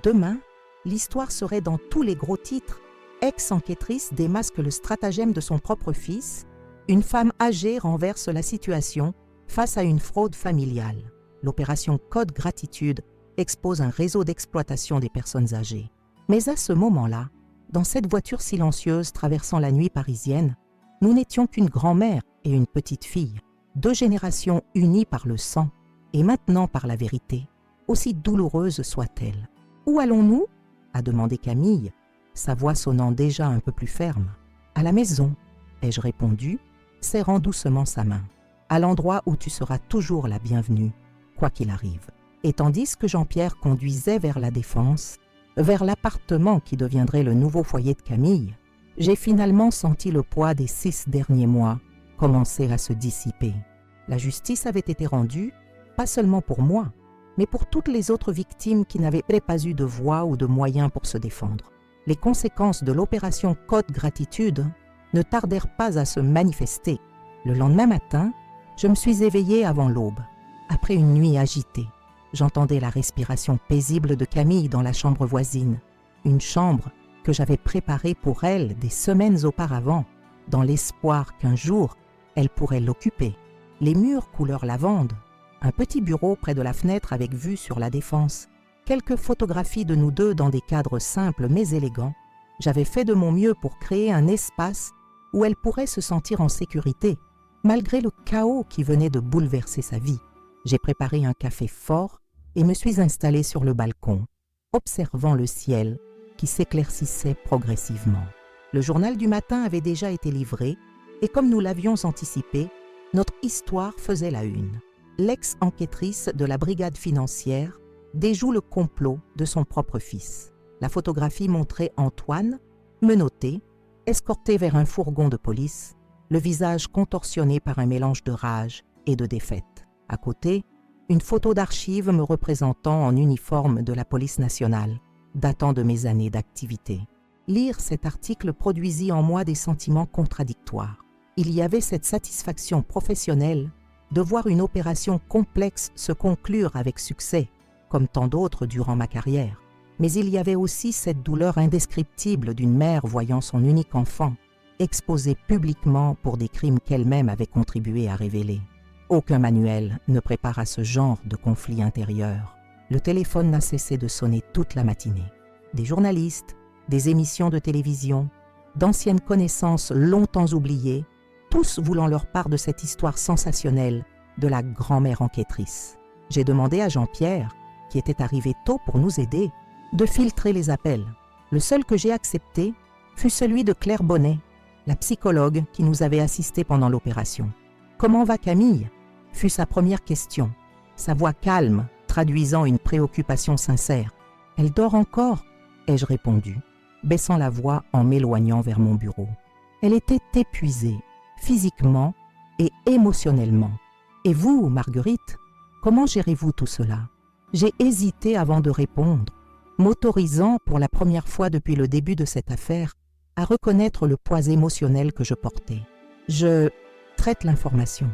A: Demain, l'histoire serait dans tous les gros titres. Ex-enquêtrice démasque le stratagème de son propre fils. Une femme âgée renverse la situation face à une fraude familiale. L'opération Code Gratitude expose un réseau d'exploitation des personnes âgées. Mais à ce moment-là, dans cette voiture silencieuse traversant la nuit parisienne, nous n'étions qu'une grand-mère et une petite fille, 2 générations unies par le sang et maintenant par la vérité, aussi douloureuse soit-elle. « Où allons-nous » a demandé Camille, sa voix sonnant déjà un peu plus ferme. « À la maison » ai-je répondu, serrant doucement sa main. « À l'endroit où tu seras toujours la bienvenue, quoi qu'il arrive. » Et tandis que Jean-Pierre conduisait vers la Défense, vers l'appartement qui deviendrait le nouveau foyer de Camille, j'ai finalement senti le poids des 6 derniers mois commencer à se dissiper. La justice avait été rendue, pas seulement pour moi, mais pour toutes les autres victimes qui n'avaient pas eu de voix ou de moyens pour se défendre. Les conséquences de l'opération Code Gratitude ne tardèrent pas à se manifester. Le lendemain matin, je me suis éveillée avant l'aube, après une nuit agitée. J'entendais la respiration paisible de Camille dans la chambre voisine, une chambre que j'avais préparée pour elle des semaines auparavant, dans l'espoir qu'un jour, elle pourrait l'occuper. Les murs couleur lavande, un petit bureau près de la fenêtre avec vue sur la Défense, quelques photographies de nous deux dans des cadres simples mais élégants. J'avais fait de mon mieux pour créer un espace où elle pourrait se sentir en sécurité, malgré le chaos qui venait de bouleverser sa vie. J'ai préparé un café fort et me suis installée sur le balcon, observant le ciel qui s'éclaircissait progressivement. Le journal du matin avait déjà été livré et comme nous l'avions anticipé, notre histoire faisait la une. L'ex-enquêtrice de la brigade financière déjoue le complot de son propre fils. La photographie montrait Antoine, menotté, escorté vers un fourgon de police, le visage contorsionné par un mélange de rage et de défaite. À côté, une photo d'archive me représentant en uniforme de la police nationale, datant de mes années d'activité. Lire cet article produisit en moi des sentiments contradictoires. Il y avait cette satisfaction professionnelle de voir une opération complexe se conclure avec succès, comme tant d'autres durant ma carrière. Mais il y avait aussi cette douleur indescriptible d'une mère voyant son unique enfant exposé publiquement pour des crimes qu'elle-même avait contribué à révéler. Aucun manuel ne prépare à ce genre de conflit intérieur. Le téléphone n'a cessé de sonner toute la matinée. Des journalistes, des émissions de télévision, d'anciennes connaissances longtemps oubliées, tous voulant leur part de cette histoire sensationnelle de la grand-mère enquêtrice. J'ai demandé à Jean-Pierre, qui était arrivé tôt pour nous aider, de filtrer les appels. Le seul que j'ai accepté fut celui de Claire Bonnet, la psychologue qui nous avait assistés pendant l'opération. « Comment va Camille ?» fut sa première question, sa voix calme, traduisant une préoccupation sincère. « Elle dort encore ?» ai-je répondu, baissant la voix en m'éloignant vers mon bureau. Elle était épuisée, physiquement et émotionnellement. « Et vous, Marguerite, comment gérez-vous tout cela ?» J'ai hésité avant de répondre, m'autorisant pour la première fois depuis le début de cette affaire à reconnaître le poids émotionnel que je portais. Je traite l'information.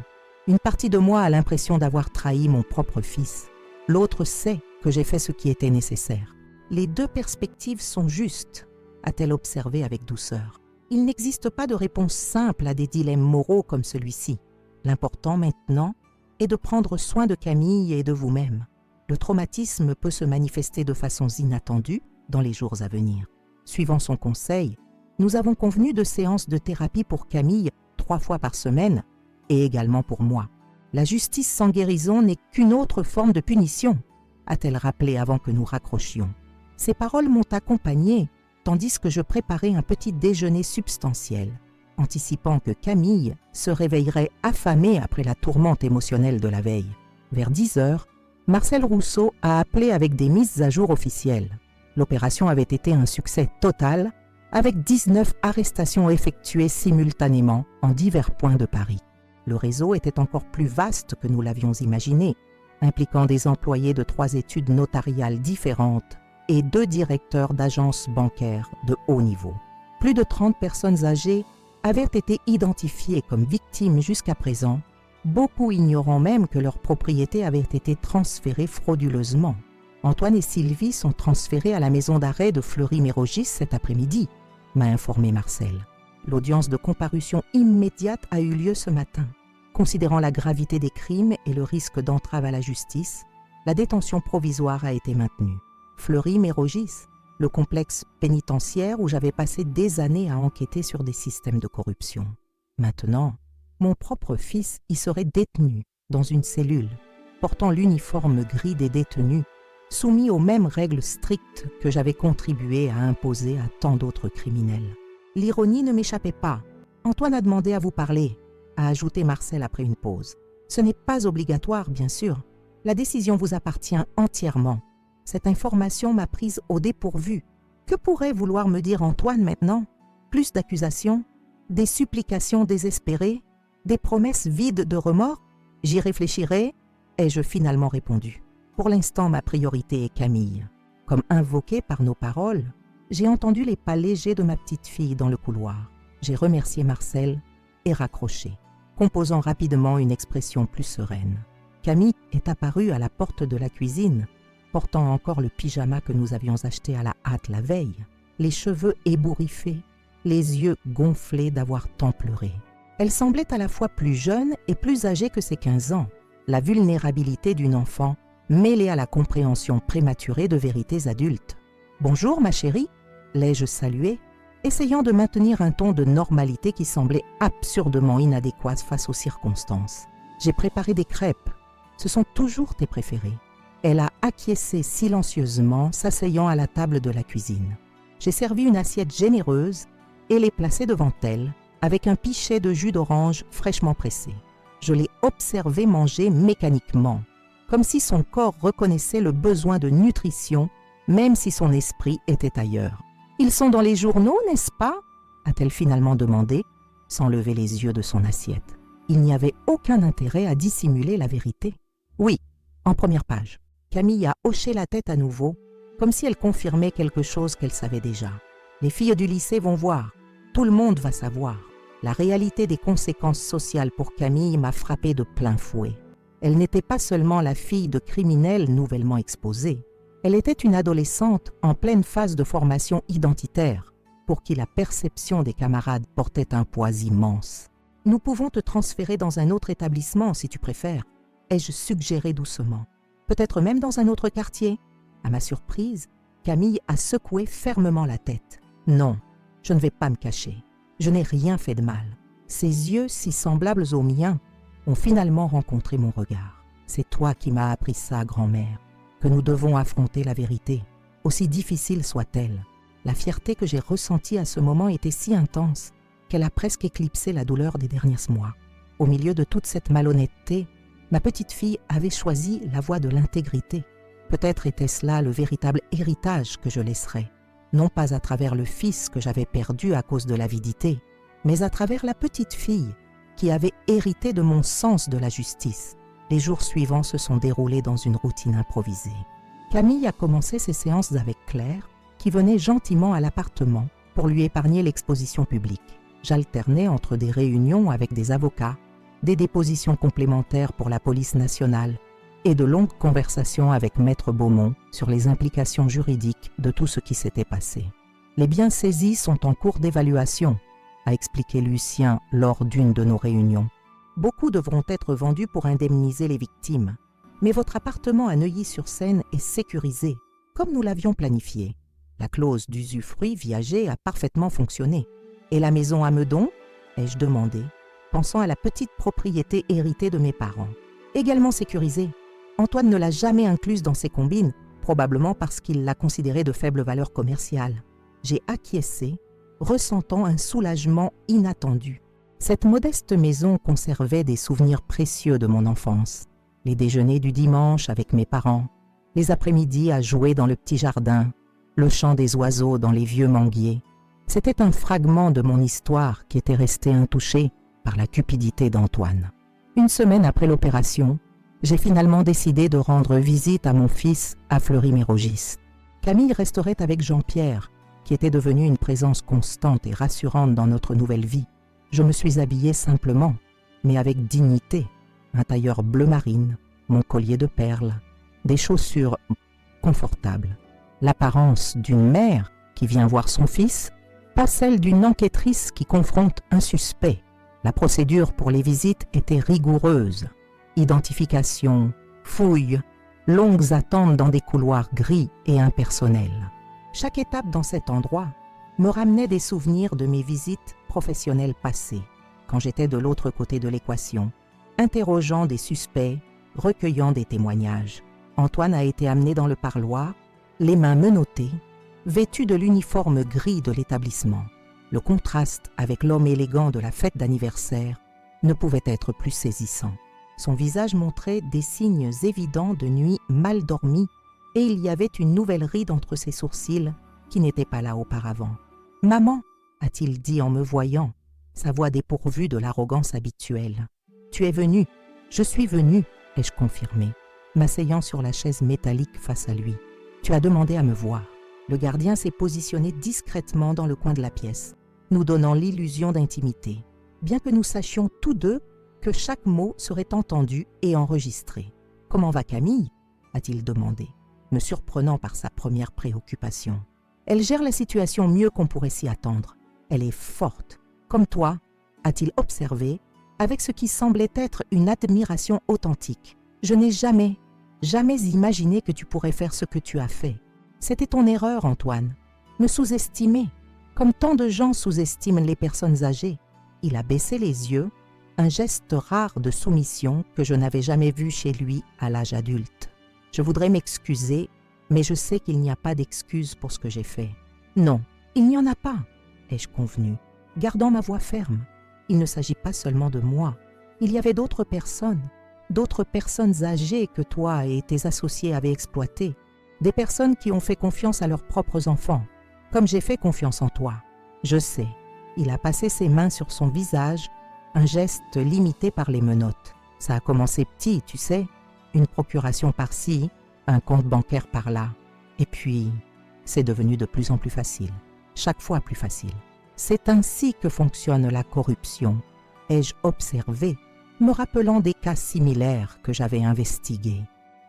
A: Une partie de moi a l'impression d'avoir trahi mon propre fils. L'autre sait que j'ai fait ce qui était nécessaire. Les 2 perspectives sont justes, a-t-elle observé avec douceur. Il n'existe pas de réponse simple à des dilemmes moraux comme celui-ci. L'important maintenant est de prendre soin de Camille et de vous-même. Le traumatisme peut se manifester de façons inattendues dans les jours à venir. Suivant son conseil, nous avons convenu de séances de thérapie pour Camille 3 fois par semaine et également pour moi. La justice sans guérison n'est qu'une autre forme de punition, a-t-elle rappelé avant que nous raccrochions. Ces paroles m'ont accompagnée tandis que je préparais un petit déjeuner substantiel, anticipant que Camille se réveillerait affamée après la tourmente émotionnelle de la veille. Vers 10 heures, Marcel Rousseau a appelé avec des mises à jour officielles. L'opération avait été un succès total avec 19 arrestations effectuées simultanément en divers points de Paris. Le réseau était encore plus vaste que nous l'avions imaginé, impliquant des employés de 3 études notariales différentes et 2 directeurs d'agences bancaires de haut niveau. Plus de 30 personnes âgées avaient été identifiées comme victimes jusqu'à présent, beaucoup ignorant même que leur propriété avait été transférée frauduleusement. Antoine et Sylvie sont transférés à la maison d'arrêt de Fleury-Mérogis cet après-midi, m'a informé Marcel. L'audience de comparution immédiate a eu lieu ce matin. Considérant la gravité des crimes et le risque d'entrave à la justice, la détention provisoire a été maintenue. Fleury-Mérogis, le complexe pénitentiaire où j'avais passé des années à enquêter sur des systèmes de corruption. Maintenant, mon propre fils y serait détenu dans une cellule, portant l'uniforme gris des détenus, soumis aux mêmes règles strictes que j'avais contribué à imposer à tant d'autres criminels. L'ironie ne m'échappait pas. Antoine a demandé à vous parler, a ajouté Marcel après une pause. Ce n'est pas obligatoire, bien sûr. La décision vous appartient entièrement. Cette information m'a prise au dépourvu. Que pourrait vouloir me dire Antoine maintenant? Plus d'accusations? Des supplications désespérées? Des promesses vides de remords? J'y réfléchirai, ai-je finalement répondu. Pour l'instant, ma priorité est Camille. Comme invoqué par nos paroles, j'ai entendu les pas légers de ma petite fille dans le couloir. J'ai remercié Marcel et raccroché, composant rapidement une expression plus sereine. Camille est apparue à la porte de la cuisine, portant encore le pyjama que nous avions acheté à la hâte la veille, les cheveux ébouriffés, les yeux gonflés d'avoir tant pleuré. Elle semblait à la fois plus jeune et plus âgée que ses 15 ans, la vulnérabilité d'une enfant mêlée à la compréhension prématurée de vérités adultes. « Bonjour, ma chérie », l'ai-je saluée, essayant de maintenir un ton de normalité qui semblait absurdement inadéquat face aux circonstances. « J'ai préparé des crêpes. Ce sont toujours tes préférées. » Elle a acquiescé silencieusement, s'asseyant à la table de la cuisine. J'ai servi une assiette généreuse et l'ai placée devant elle, avec un pichet de jus d'orange fraîchement pressé. Je l'ai observée manger mécaniquement, comme si son corps reconnaissait le besoin de nutrition, même si son esprit était ailleurs. « Ils sont dans les journaux, n'est-ce pas ?» a-t-elle finalement demandé, sans lever les yeux de son assiette. Il n'y avait aucun intérêt à dissimuler la vérité. « Oui, en première page. » Camille a hoché la tête à nouveau, comme si elle confirmait quelque chose qu'elle savait déjà. « Les filles du lycée vont voir. Tout le monde va savoir. » La réalité des conséquences sociales pour Camille m'a frappé de plein fouet. Elle n'était pas seulement la fille de criminels nouvellement exposés. Elle était une adolescente en pleine phase de formation identitaire, pour qui la perception des camarades portait un poids immense. « Nous pouvons te transférer dans un autre établissement si tu préfères, » ai-je suggéré doucement. « Peut-être même dans un autre quartier. » À ma surprise, Camille a secoué fermement la tête. « Non, je ne vais pas me cacher. Je n'ai rien fait de mal. » Ses yeux, si semblables aux miens, ont finalement rencontré mon regard. « C'est toi qui m'as appris ça, grand-mère, que nous devons affronter la vérité, aussi difficile soit-elle. » La fierté que j'ai ressentie à ce moment était si intense qu'elle a presque éclipsé la douleur des derniers mois. Au milieu de toute cette malhonnêteté, ma petite fille avait choisi la voie de l'intégrité. Peut-être était-ce là le véritable héritage que je laisserais, non pas à travers le fils que j'avais perdu à cause de l'avidité, mais à travers la petite fille qui avait hérité de mon sens de la justice. Les jours suivants se sont déroulés dans une routine improvisée. Camille a commencé ses séances avec Claire, qui venait gentiment à l'appartement pour lui épargner l'exposition publique. J'alternais entre des réunions avec des avocats, des dépositions complémentaires pour la police nationale et de longues conversations avec Maître Beaumont sur les implications juridiques de tout ce qui s'était passé. « Les biens saisis sont en cours d'évaluation », a expliqué Lucien lors d'une de nos réunions. « Beaucoup devront être vendus pour indemniser les victimes, mais votre appartement à Neuilly-sur-Seine est sécurisé, comme nous l'avions planifié. La clause d'usufruit viager a parfaitement fonctionné. Et la maison à Meudon, ai-je demandé, pensant à la petite propriété héritée de mes parents. Également sécurisée. Antoine ne l'a jamais incluse dans ses combines, probablement parce qu'il l'a considérée de faible valeur commerciale. J'ai acquiescé, ressentant un soulagement inattendu. Cette modeste maison conservait des souvenirs précieux de mon enfance. Les déjeuners du dimanche avec mes parents, les après-midi à jouer dans le petit jardin, le chant des oiseaux dans les vieux manguiers. C'était un fragment de mon histoire qui était resté intouché par la cupidité d'Antoine. Une semaine après l'opération, j'ai finalement décidé de rendre visite à mon fils à Fleury-Mérogis. Camille resterait avec Jean-Pierre, qui était devenu une présence constante et rassurante dans notre nouvelle vie. Je me suis habillée simplement, mais avec dignité. Un tailleur bleu marine, mon collier de perles, des chaussures confortables. L'apparence d'une mère qui vient voir son fils, pas celle d'une enquêtrice qui confronte un suspect. La procédure pour les visites était rigoureuse. Identification, fouilles, longues attentes dans des couloirs gris et impersonnels. Chaque étape dans cet endroit me ramenait des souvenirs de mes visites professionnelles passées, quand j'étais de l'autre côté de l'équation, interrogeant des suspects, recueillant des témoignages. Antoine a été amené dans le parloir, les mains menottées, vêtu de l'uniforme gris de l'établissement. Le contraste avec l'homme élégant de la fête d'anniversaire ne pouvait être plus saisissant. Son visage montrait des signes évidents de nuit mal dormie et il y avait une nouvelle ride entre ses sourcils qui n'était pas là auparavant. « Maman !» a-t-il dit en me voyant, sa voix dépourvue de l'arrogance habituelle. « Tu es venue. Je suis venue, ai-je confirmé, m'asseyant sur la chaise métallique face à lui. Tu as demandé à me voir. » Le gardien s'est positionné discrètement dans le coin de la pièce, nous donnant l'illusion d'intimité, bien que nous sachions tous deux que chaque mot serait entendu et enregistré. « Comment va Camille ?» a-t-il demandé, me surprenant par sa première préoccupation. « Elle gère la situation mieux qu'on pourrait s'y attendre. Elle est forte, comme toi, a-t-il observé, avec ce qui semblait être une admiration authentique. Je n'ai jamais imaginé que tu pourrais faire ce que tu as fait. C'était ton erreur, Antoine. Me sous-estimer, comme tant de gens sous-estiment les personnes âgées. » Il a baissé les yeux, un geste rare de soumission que je n'avais jamais vu chez lui à l'âge adulte. « Je voudrais m'excuser, mais je sais qu'il n'y a pas d'excuse pour ce que j'ai fait. »« Non, il n'y en a pas, » ai-je convenu, gardant ma voix ferme. Il ne s'agit pas seulement de moi. Il y avait d'autres personnes âgées que toi et tes associés avaient exploitées. Des personnes qui ont fait confiance à leurs propres enfants, comme j'ai fait confiance en toi. Je sais. » Il a passé ses mains sur son visage, un geste limité par les menottes. Ça a commencé petit, tu sais, une procuration par-ci, un compte bancaire par-là. Et puis, c'est devenu de plus en plus facile, chaque fois plus facile. C'est ainsi que fonctionne la corruption, ai-je observé, me rappelant des cas similaires que j'avais investigués.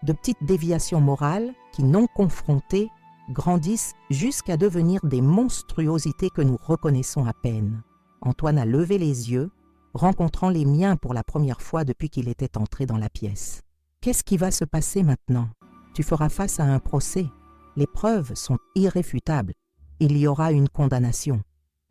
A: De petites déviations morales qui, non confrontées, grandissent jusqu'à devenir des monstruosités que nous reconnaissons à peine. Antoine a levé les yeux, rencontrant les miens pour la première fois depuis qu'il était entré dans la pièce. « Qu'est-ce qui va se passer maintenant ? Tu feras face à un procès. Les preuves sont irréfutables. Il y aura une condamnation.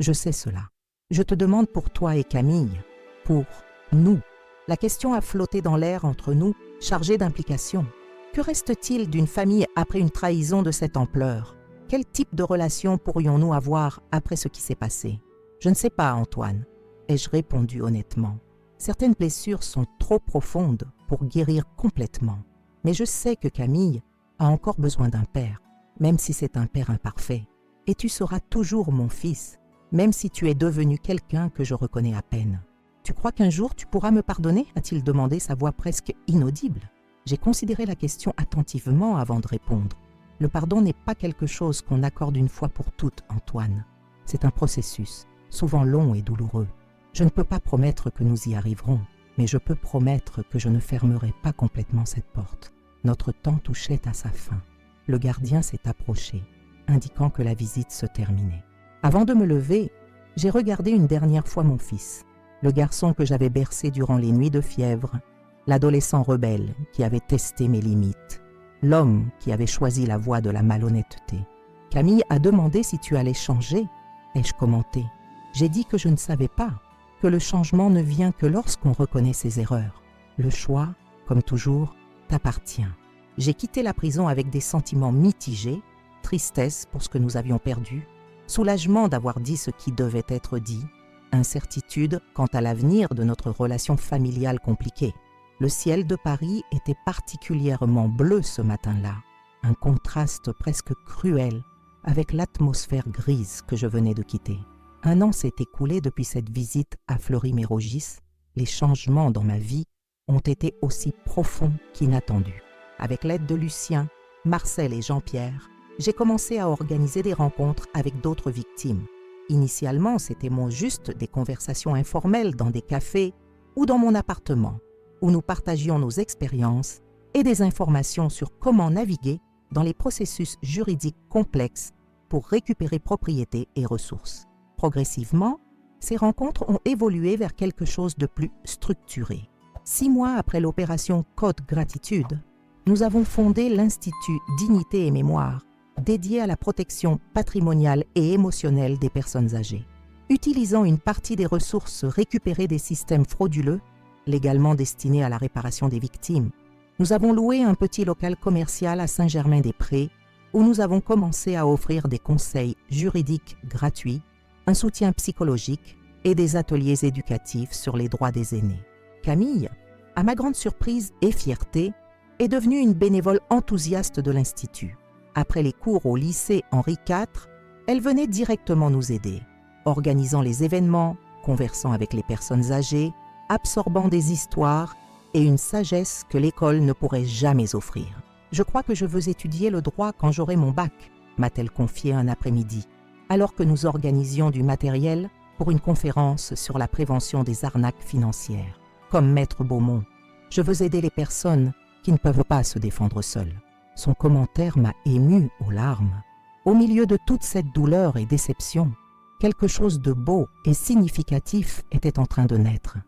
A: Je sais cela. Je te demande pour toi et Camille, pour nous. » La question a flotté dans l'air entre nous, chargée d'implications. Que reste-t-il d'une famille après une trahison de cette ampleur? Quel type de relation pourrions-nous avoir après ce qui s'est passé? Je ne sais pas, Antoine, ai-je répondu honnêtement. Certaines blessures sont trop profondes pour guérir complètement. Mais je sais que Camille a encore besoin d'un père, même si c'est un père imparfait. Et tu seras toujours mon fils, même si tu es devenu quelqu'un que je reconnais à peine. Tu crois qu'un jour tu pourras me pardonner? A-t-il demandé, sa voix presque inaudible. J'ai considéré la question attentivement avant de répondre. Le pardon n'est pas quelque chose qu'on accorde une fois pour toutes, Antoine. C'est un processus, souvent long et douloureux. Je ne peux pas promettre que nous y arriverons, mais je peux promettre que je ne fermerai pas complètement cette porte. Notre temps touchait à sa fin. Le gardien s'est approché, indiquant que la visite se terminait. Avant de me lever, j'ai regardé une dernière fois mon fils, le garçon que j'avais bercé durant les nuits de fièvre, l'adolescent rebelle qui avait testé mes limites, l'homme qui avait choisi la voie de la malhonnêteté. « Camille a demandé si tu allais changer, » ai-je commenté. J'ai dit que je ne savais pas, que le changement ne vient que lorsqu'on reconnaît ses erreurs. Le choix, comme toujours, t'appartient. J'ai quitté la prison avec des sentiments mitigés, tristesse pour ce que nous avions perdu, soulagement d'avoir dit ce qui devait être dit, incertitude quant à l'avenir de notre relation familiale compliquée. Le ciel de Paris était particulièrement bleu ce matin-là, un contraste presque cruel avec l'atmosphère grise que je venais de quitter. Un an s'est écoulé depuis cette visite à Fleury-Mérogis. Les changements dans ma vie ont été aussi profonds qu'inattendus. Avec l'aide de Lucien, Marcel et Jean-Pierre, j'ai commencé à organiser des rencontres avec d'autres victimes. Initialement, c'était juste des conversations informelles dans des cafés ou dans mon appartement, où nous partagions nos expériences et des informations sur comment naviguer dans les processus juridiques complexes pour récupérer propriété et ressources. Progressivement, ces rencontres ont évolué vers quelque chose de plus structuré. 6 mois après l'opération Code Gratitude, nous avons fondé l'Institut Dignité et Mémoire, dédié à la protection patrimoniale et émotionnelle des personnes âgées. Utilisant une partie des ressources récupérées des systèmes frauduleux, légalement destinés à la réparation des victimes, nous avons loué un petit local commercial à Saint-Germain-des-Prés où nous avons commencé à offrir des conseils juridiques gratuits, un soutien psychologique et des ateliers éducatifs sur les droits des aînés. Camille, à ma grande surprise et fierté, est devenue une bénévole enthousiaste de l'Institut. Après les cours au lycée Henri IV, elle venait directement nous aider, organisant les événements, conversant avec les personnes âgées, absorbant des histoires et une sagesse que l'école ne pourrait jamais offrir. « Je crois que je veux étudier le droit quand j'aurai mon bac », m'a-t-elle confié un après-midi, alors que nous organisions du matériel pour une conférence sur la prévention des arnaques financières. Comme Maître Beaumont, je veux aider les personnes qui ne peuvent pas se défendre seules. Son commentaire m'a ému aux larmes. Au milieu de toute cette douleur et déception, quelque chose de beau et significatif était en train de naître.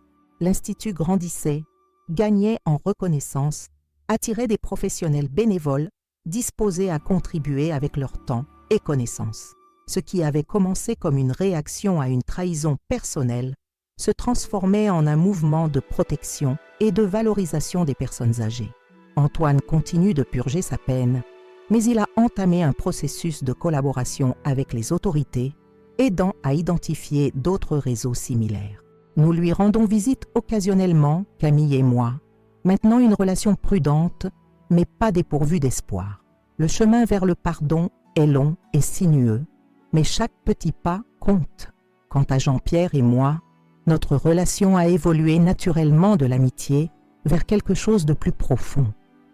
A: L'Institut grandissait, gagnait en reconnaissance, attirait des professionnels bénévoles disposés à contribuer avec leur temps et connaissances. Ce qui avait commencé comme une réaction à une trahison personnelle se transformait en un mouvement de protection et de valorisation des personnes âgées. Antoine continue de purger sa peine, mais il a entamé un processus de collaboration avec les autorités, aidant à identifier d'autres réseaux similaires. Nous lui rendons visite occasionnellement, Camille et moi, maintenant une relation prudente, mais pas dépourvue d'espoir. Le chemin vers le pardon est long et sinueux, mais chaque petit pas compte. Quant à Jean-Pierre et moi, notre relation a évolué naturellement de l'amitié vers quelque chose de plus profond.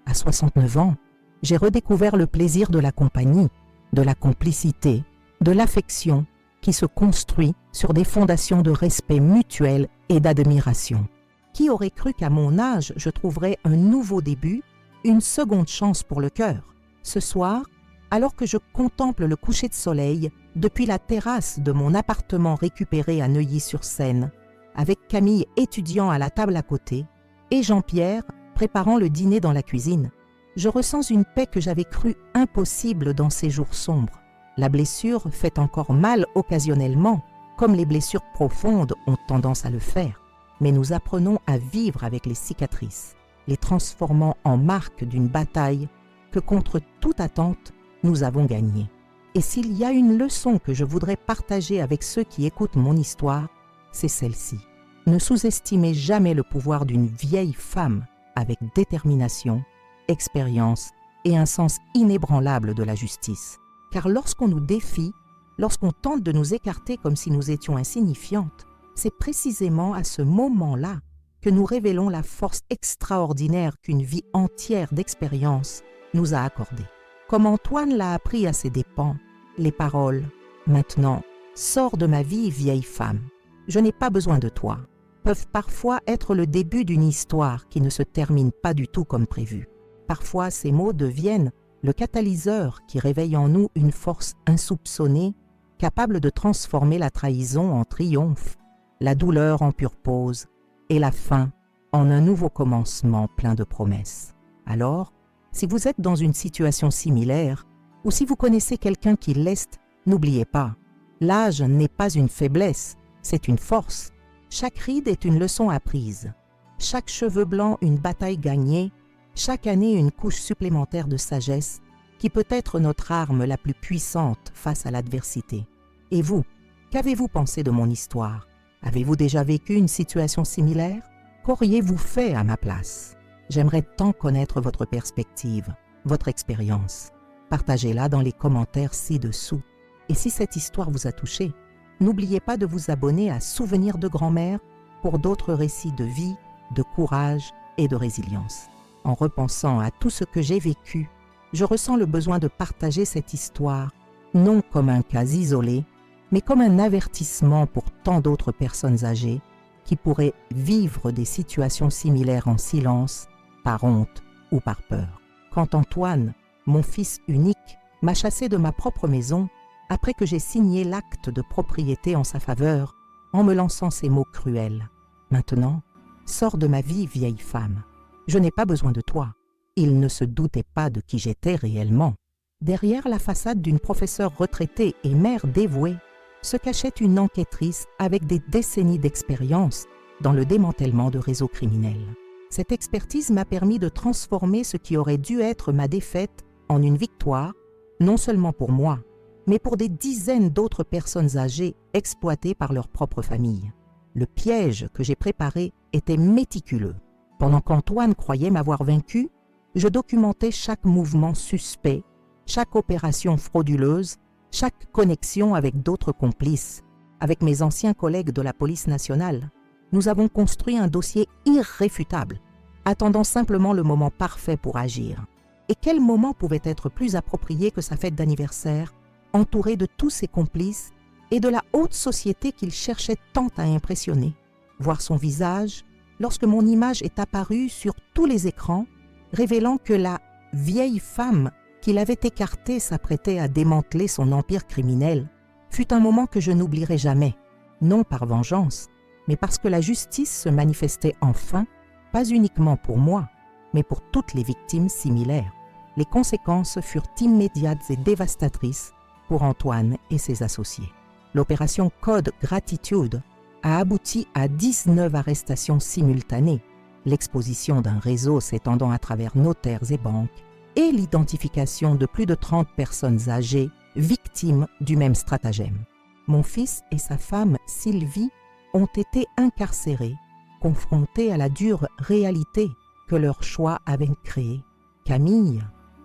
A: À 69 ans, j'ai redécouvert le plaisir de la compagnie, de la complicité, de l'affection qui se construit sur des fondations de respect mutuel et d'admiration. Qui aurait cru qu'à mon âge, je trouverais un nouveau début, une seconde chance pour le cœur? Ce soir, alors que je contemple le coucher de soleil depuis la terrasse de mon appartement récupéré à Neuilly-sur-Seine, avec Camille étudiant à la table à côté et Jean-Pierre préparant le dîner dans la cuisine, je ressens une paix que j'avais cru impossible dans ces jours sombres. La blessure fait encore mal occasionnellement, comme les blessures profondes ont tendance à le faire, mais nous apprenons à vivre avec les cicatrices, les transformant en marques d'une bataille que contre toute attente, nous avons gagnée. Et s'il y a une leçon que je voudrais partager avec ceux qui écoutent mon histoire, c'est celle-ci. Ne sous-estimez jamais le pouvoir d'une vieille femme avec détermination, expérience et un sens inébranlable de la justice. Car lorsqu'on nous défie, lorsqu'on tente de nous écarter comme si nous étions insignifiantes, c'est précisément à ce moment-là que nous révélons la force extraordinaire qu'une vie entière d'expérience nous a accordée. Comme Antoine l'a appris à ses dépens, les paroles « Maintenant, sors de ma vie, vieille femme, je n'ai pas besoin de toi » peuvent parfois être le début d'une histoire qui ne se termine pas du tout comme prévu. Parfois, ces mots deviennent le catalyseur qui réveille en nous une force insoupçonnée, capable de transformer la trahison en triomphe, la douleur en pure pause et la fin en un nouveau commencement plein de promesses. Alors, si vous êtes dans une situation similaire ou si vous connaissez quelqu'un qui l'est, n'oubliez pas, l'âge n'est pas une faiblesse, c'est une force. Chaque ride est une leçon apprise, chaque cheveu blanc une bataille gagnée, chaque année une couche supplémentaire de sagesse qui peut être notre arme la plus puissante face à l'adversité. Et vous, qu'avez-vous pensé de mon histoire? Avez-vous déjà vécu une situation similaire? Qu'auriez-vous fait à ma place? J'aimerais tant connaître votre perspective, votre expérience. partagez-la dans les commentaires ci-dessous. Et si cette histoire vous a touché, n'oubliez pas de vous abonner à Souvenirs de grand-mère pour d'autres récits de vie, de courage et de résilience. En repensant à tout ce que j'ai vécu, je ressens le besoin de partager cette histoire, non comme un cas isolé, mais comme un avertissement pour tant d'autres personnes âgées qui pourraient vivre des situations similaires en silence, par honte ou par peur. Quand Antoine, mon fils unique, m'a chassé de ma propre maison, après que j'ai signé l'acte de propriété en sa faveur, en me lançant ces mots cruels. « Maintenant, sors de ma vie, vieille femme. Je n'ai pas besoin de toi. » Il ne se doutait pas de qui j'étais réellement. Derrière la façade d'une professeure retraitée et mère dévouée, se cachait une enquêtrice avec des décennies d'expérience dans le démantèlement de réseaux criminels. Cette expertise m'a permis de transformer ce qui aurait dû être ma défaite en une victoire, non seulement pour moi, mais pour des dizaines d'autres personnes âgées exploitées par leur propre famille. Le piège que j'ai préparé était méticuleux. Pendant qu'Antoine croyait m'avoir vaincu, je documentais chaque mouvement suspect, chaque opération frauduleuse, chaque connexion avec d'autres complices. Avec mes anciens collègues de la police nationale, nous avons construit un dossier irréfutable, attendant simplement le moment parfait pour agir. Et quel moment pouvait être plus approprié que sa fête d'anniversaire, entouré de tous ses complices et de la haute société qu'il cherchait tant à impressionner. Voir son visage lorsque mon image est apparue sur tous les écrans, révélant que la vieille femme qu'il avait écartée s'apprêtait à démanteler son empire criminel, fut un moment que je n'oublierai jamais, non par vengeance, mais parce que la justice se manifestait enfin, pas uniquement pour moi, mais pour toutes les victimes similaires. Les conséquences furent immédiates et dévastatrices pour Antoine et ses associés. L'opération Code Gratitude a abouti à 19 arrestations simultanées, l'exposition d'un réseau s'étendant à travers notaires et banques, et l'identification de plus de 30 personnes âgées victimes du même stratagème. Mon fils et sa femme Sylvie ont été incarcérés, confrontés à la dure réalité que leur choix avait créée. Camille,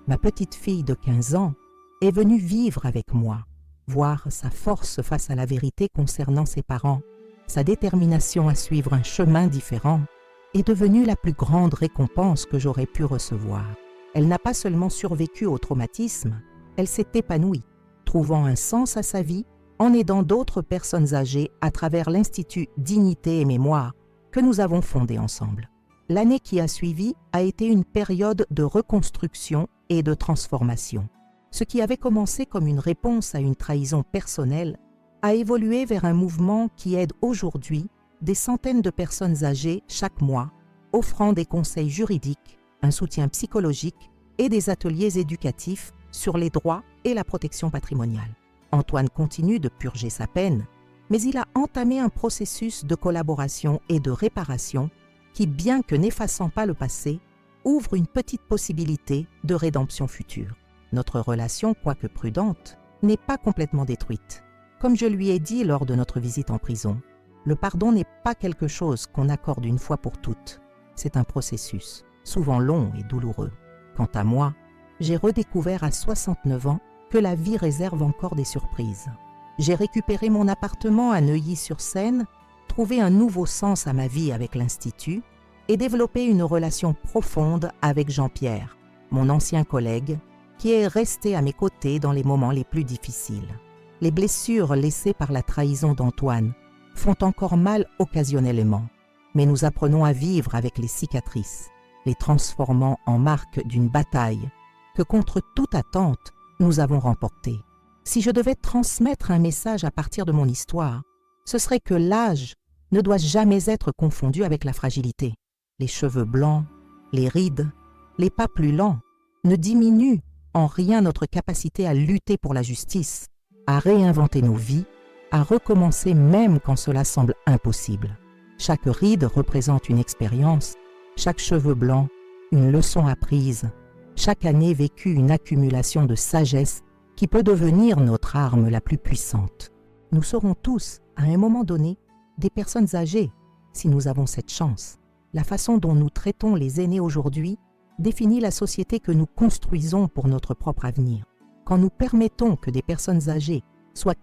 A: ma petite fille de 15 ans, est venue vivre avec moi, voir sa force face à la vérité concernant ses parents, sa détermination à suivre un chemin différent, est devenue la plus grande récompense que j'aurais pu recevoir. Elle n'a pas seulement survécu au traumatisme, elle s'est épanouie, trouvant un sens à sa vie en aidant d'autres personnes âgées à travers l'Institut Dignité et Mémoire que nous avons fondé ensemble. L'année qui a suivi a été une période de reconstruction et de transformation. Ce qui avait commencé comme une réponse à une trahison personnelle a évolué vers un mouvement qui aide aujourd'hui des centaines de personnes âgées chaque mois, offrant des conseils juridiques, un soutien psychologique et des ateliers éducatifs sur les droits et la protection patrimoniale. Antoine continue de purger sa peine, mais il a entamé un processus de collaboration et de réparation qui, bien que n'effaçant pas le passé, ouvre une petite possibilité de rédemption future. Notre relation, quoique prudente, n'est pas complètement détruite. Comme je lui ai dit lors de notre visite en prison, le pardon n'est pas quelque chose qu'on accorde une fois pour toutes. C'est un processus, souvent long et douloureux. Quant à moi, j'ai redécouvert à 69 ans que la vie réserve encore des surprises. J'ai récupéré mon appartement à Neuilly-sur-Seine, trouvé un nouveau sens à ma vie avec l'Institut et développé une relation profonde avec Jean-Pierre, mon ancien collègue, qui est resté à mes côtés dans les moments les plus difficiles. Les blessures laissées par la trahison d'Antoine font encore mal occasionnellement, mais nous apprenons à vivre avec les cicatrices, les transformant en marque d'une bataille que, contre toute attente, nous avons remportée. Si je devais transmettre un message à partir de mon histoire, ce serait que l'âge ne doit jamais être confondu avec la fragilité. Les cheveux blancs, les rides, les pas plus lents ne diminuent en rien notre capacité à lutter pour la justice, à réinventer nos vies, à recommencer même quand cela semble impossible. Chaque ride représente une expérience, chaque cheveu blanc, une leçon apprise, chaque année vécue une accumulation de sagesse qui peut devenir notre arme la plus puissante. Nous serons tous, à un moment donné, des personnes âgées, si nous avons cette chance. La façon dont nous traitons les aînés aujourd'hui définit la société que nous construisons pour notre propre avenir. Quand nous permettons que des personnes âgées soient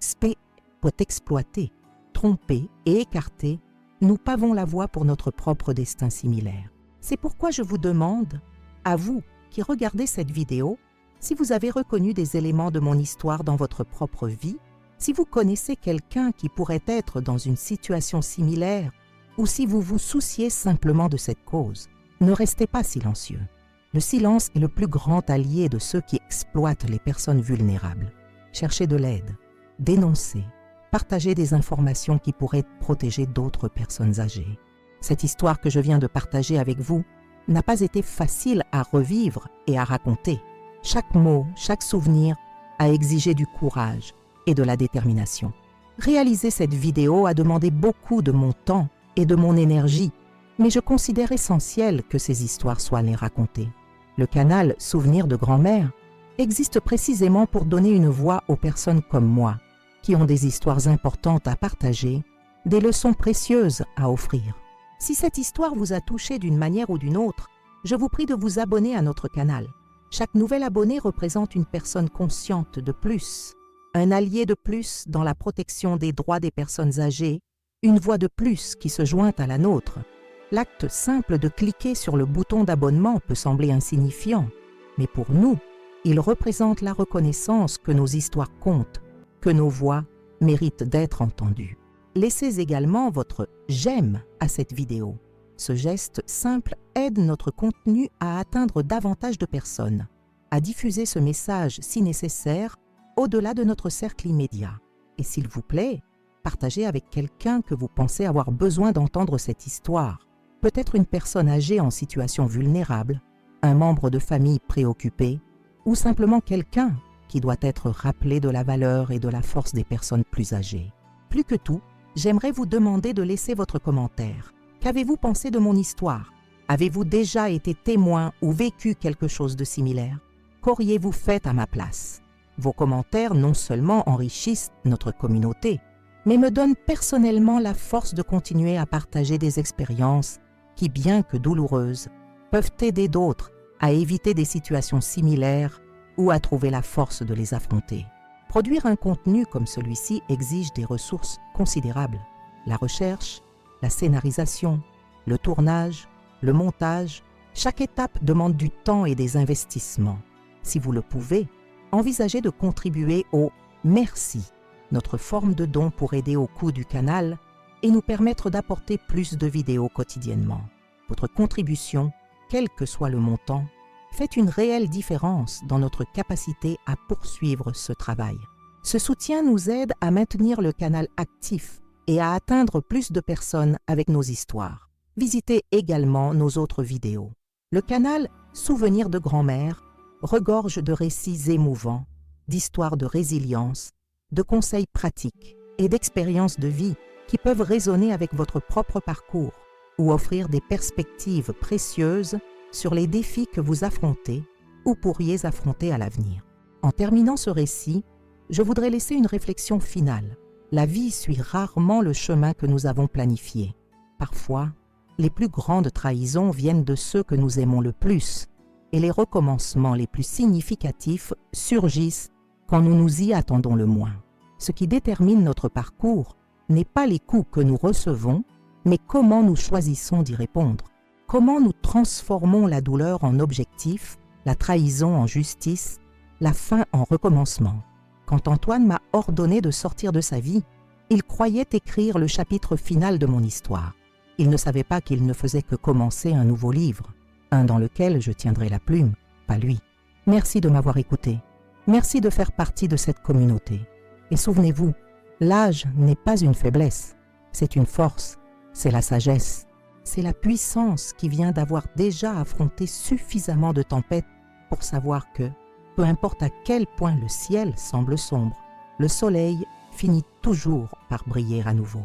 A: exploitées, trompées et écartées, nous pavons la voie pour notre propre destin similaire. C'est pourquoi je vous demande, à vous qui regardez cette vidéo, si vous avez reconnu des éléments de mon histoire dans votre propre vie, si vous connaissez quelqu'un qui pourrait être dans une situation similaire, ou si vous vous souciez simplement de cette cause, ne restez pas silencieux. Le silence est le plus grand allié de ceux qui exploitent les personnes vulnérables. Cherchez de l'aide, dénoncez, partagez des informations qui pourraient protéger d'autres personnes âgées. Cette histoire que je viens de partager avec vous n'a pas été facile à revivre et à raconter. Chaque mot, chaque souvenir a exigé du courage et de la détermination. Réaliser cette vidéo a demandé beaucoup de mon temps et de mon énergie, mais je considère essentiel que ces histoires soient les racontées. Le canal Souvenirs de grand-mère existe précisément pour donner une voix aux personnes comme moi, qui ont des histoires importantes à partager, des leçons précieuses à offrir. Si cette histoire vous a touché d'une manière ou d'une autre, je vous prie de vous abonner à notre canal. Chaque nouvel abonné représente une personne consciente de plus, un allié de plus dans la protection des droits des personnes âgées, une voix de plus qui se joint à la nôtre. L'acte simple de cliquer sur le bouton d'abonnement peut sembler insignifiant, mais pour nous, il représente la reconnaissance que nos histoires comptent, que nos voix méritent d'être entendues. Laissez également votre « j'aime » à cette vidéo. Ce geste simple aide notre contenu à atteindre davantage de personnes, à diffuser ce message si nécessaire au-delà de notre cercle immédiat. Et s'il vous plaît, partagez avec quelqu'un que vous pensez avoir besoin d'entendre cette histoire. Peut-être une personne âgée en situation vulnérable, un membre de famille préoccupé, ou simplement quelqu'un qui doit être rappelé de la valeur et de la force des personnes plus âgées. Plus que tout, j'aimerais vous demander de laisser votre commentaire. Qu'avez-vous pensé de mon histoire? Avez-vous déjà été témoin ou vécu quelque chose de similaire? Qu'auriez-vous fait à ma place? Vos commentaires non seulement enrichissent notre communauté, mais me donnent personnellement la force de continuer à partager des expériences qui, bien que douloureuses, peuvent aider d'autres à éviter des situations similaires ou à trouver la force de les affronter. Produire un contenu comme celui-ci exige des ressources considérables. La recherche, la scénarisation, le tournage, le montage, chaque étape demande du temps et des investissements. Si vous le pouvez, envisagez de contribuer au « merci », notre forme de don pour aider au coût du canal et nous permettre d'apporter plus de vidéos quotidiennement. Votre contribution, quel que soit le montant, fait une réelle différence dans notre capacité à poursuivre ce travail. Ce soutien nous aide à maintenir le canal actif et à atteindre plus de personnes avec nos histoires. Visitez également nos autres vidéos. Le canal Souvenirs de grand-mère regorge de récits émouvants, d'histoires de résilience, de conseils pratiques et d'expériences de vie qui peuvent résonner avec votre propre parcours ou offrir des perspectives précieuses sur les défis que vous affrontez ou pourriez affronter à l'avenir. En terminant ce récit, je voudrais laisser une réflexion finale. La vie suit rarement le chemin que nous avons planifié. Parfois, les plus grandes trahisons viennent de ceux que nous aimons le plus et les recommencements les plus significatifs surgissent quand nous nous y attendons le moins. Ce qui détermine notre parcours n'est pas les coups que nous recevons, mais comment nous choisissons d'y répondre. Comment nous transformons la douleur en objectif, la trahison en justice, la fin en recommencement. Quand Antoine m'a ordonné de sortir de sa vie, il croyait écrire le chapitre final de mon histoire. Il ne savait pas qu'il ne faisait que commencer un nouveau livre, un dans lequel je tiendrai la plume, pas lui. Merci de m'avoir écouté. Merci de faire partie de cette communauté. Et souvenez-vous, l'âge n'est pas une faiblesse, c'est une force, c'est la sagesse, c'est la puissance qui vient d'avoir déjà affronté suffisamment de tempêtes pour savoir que, peu importe à quel point le ciel semble sombre, le soleil finit toujours par briller à nouveau.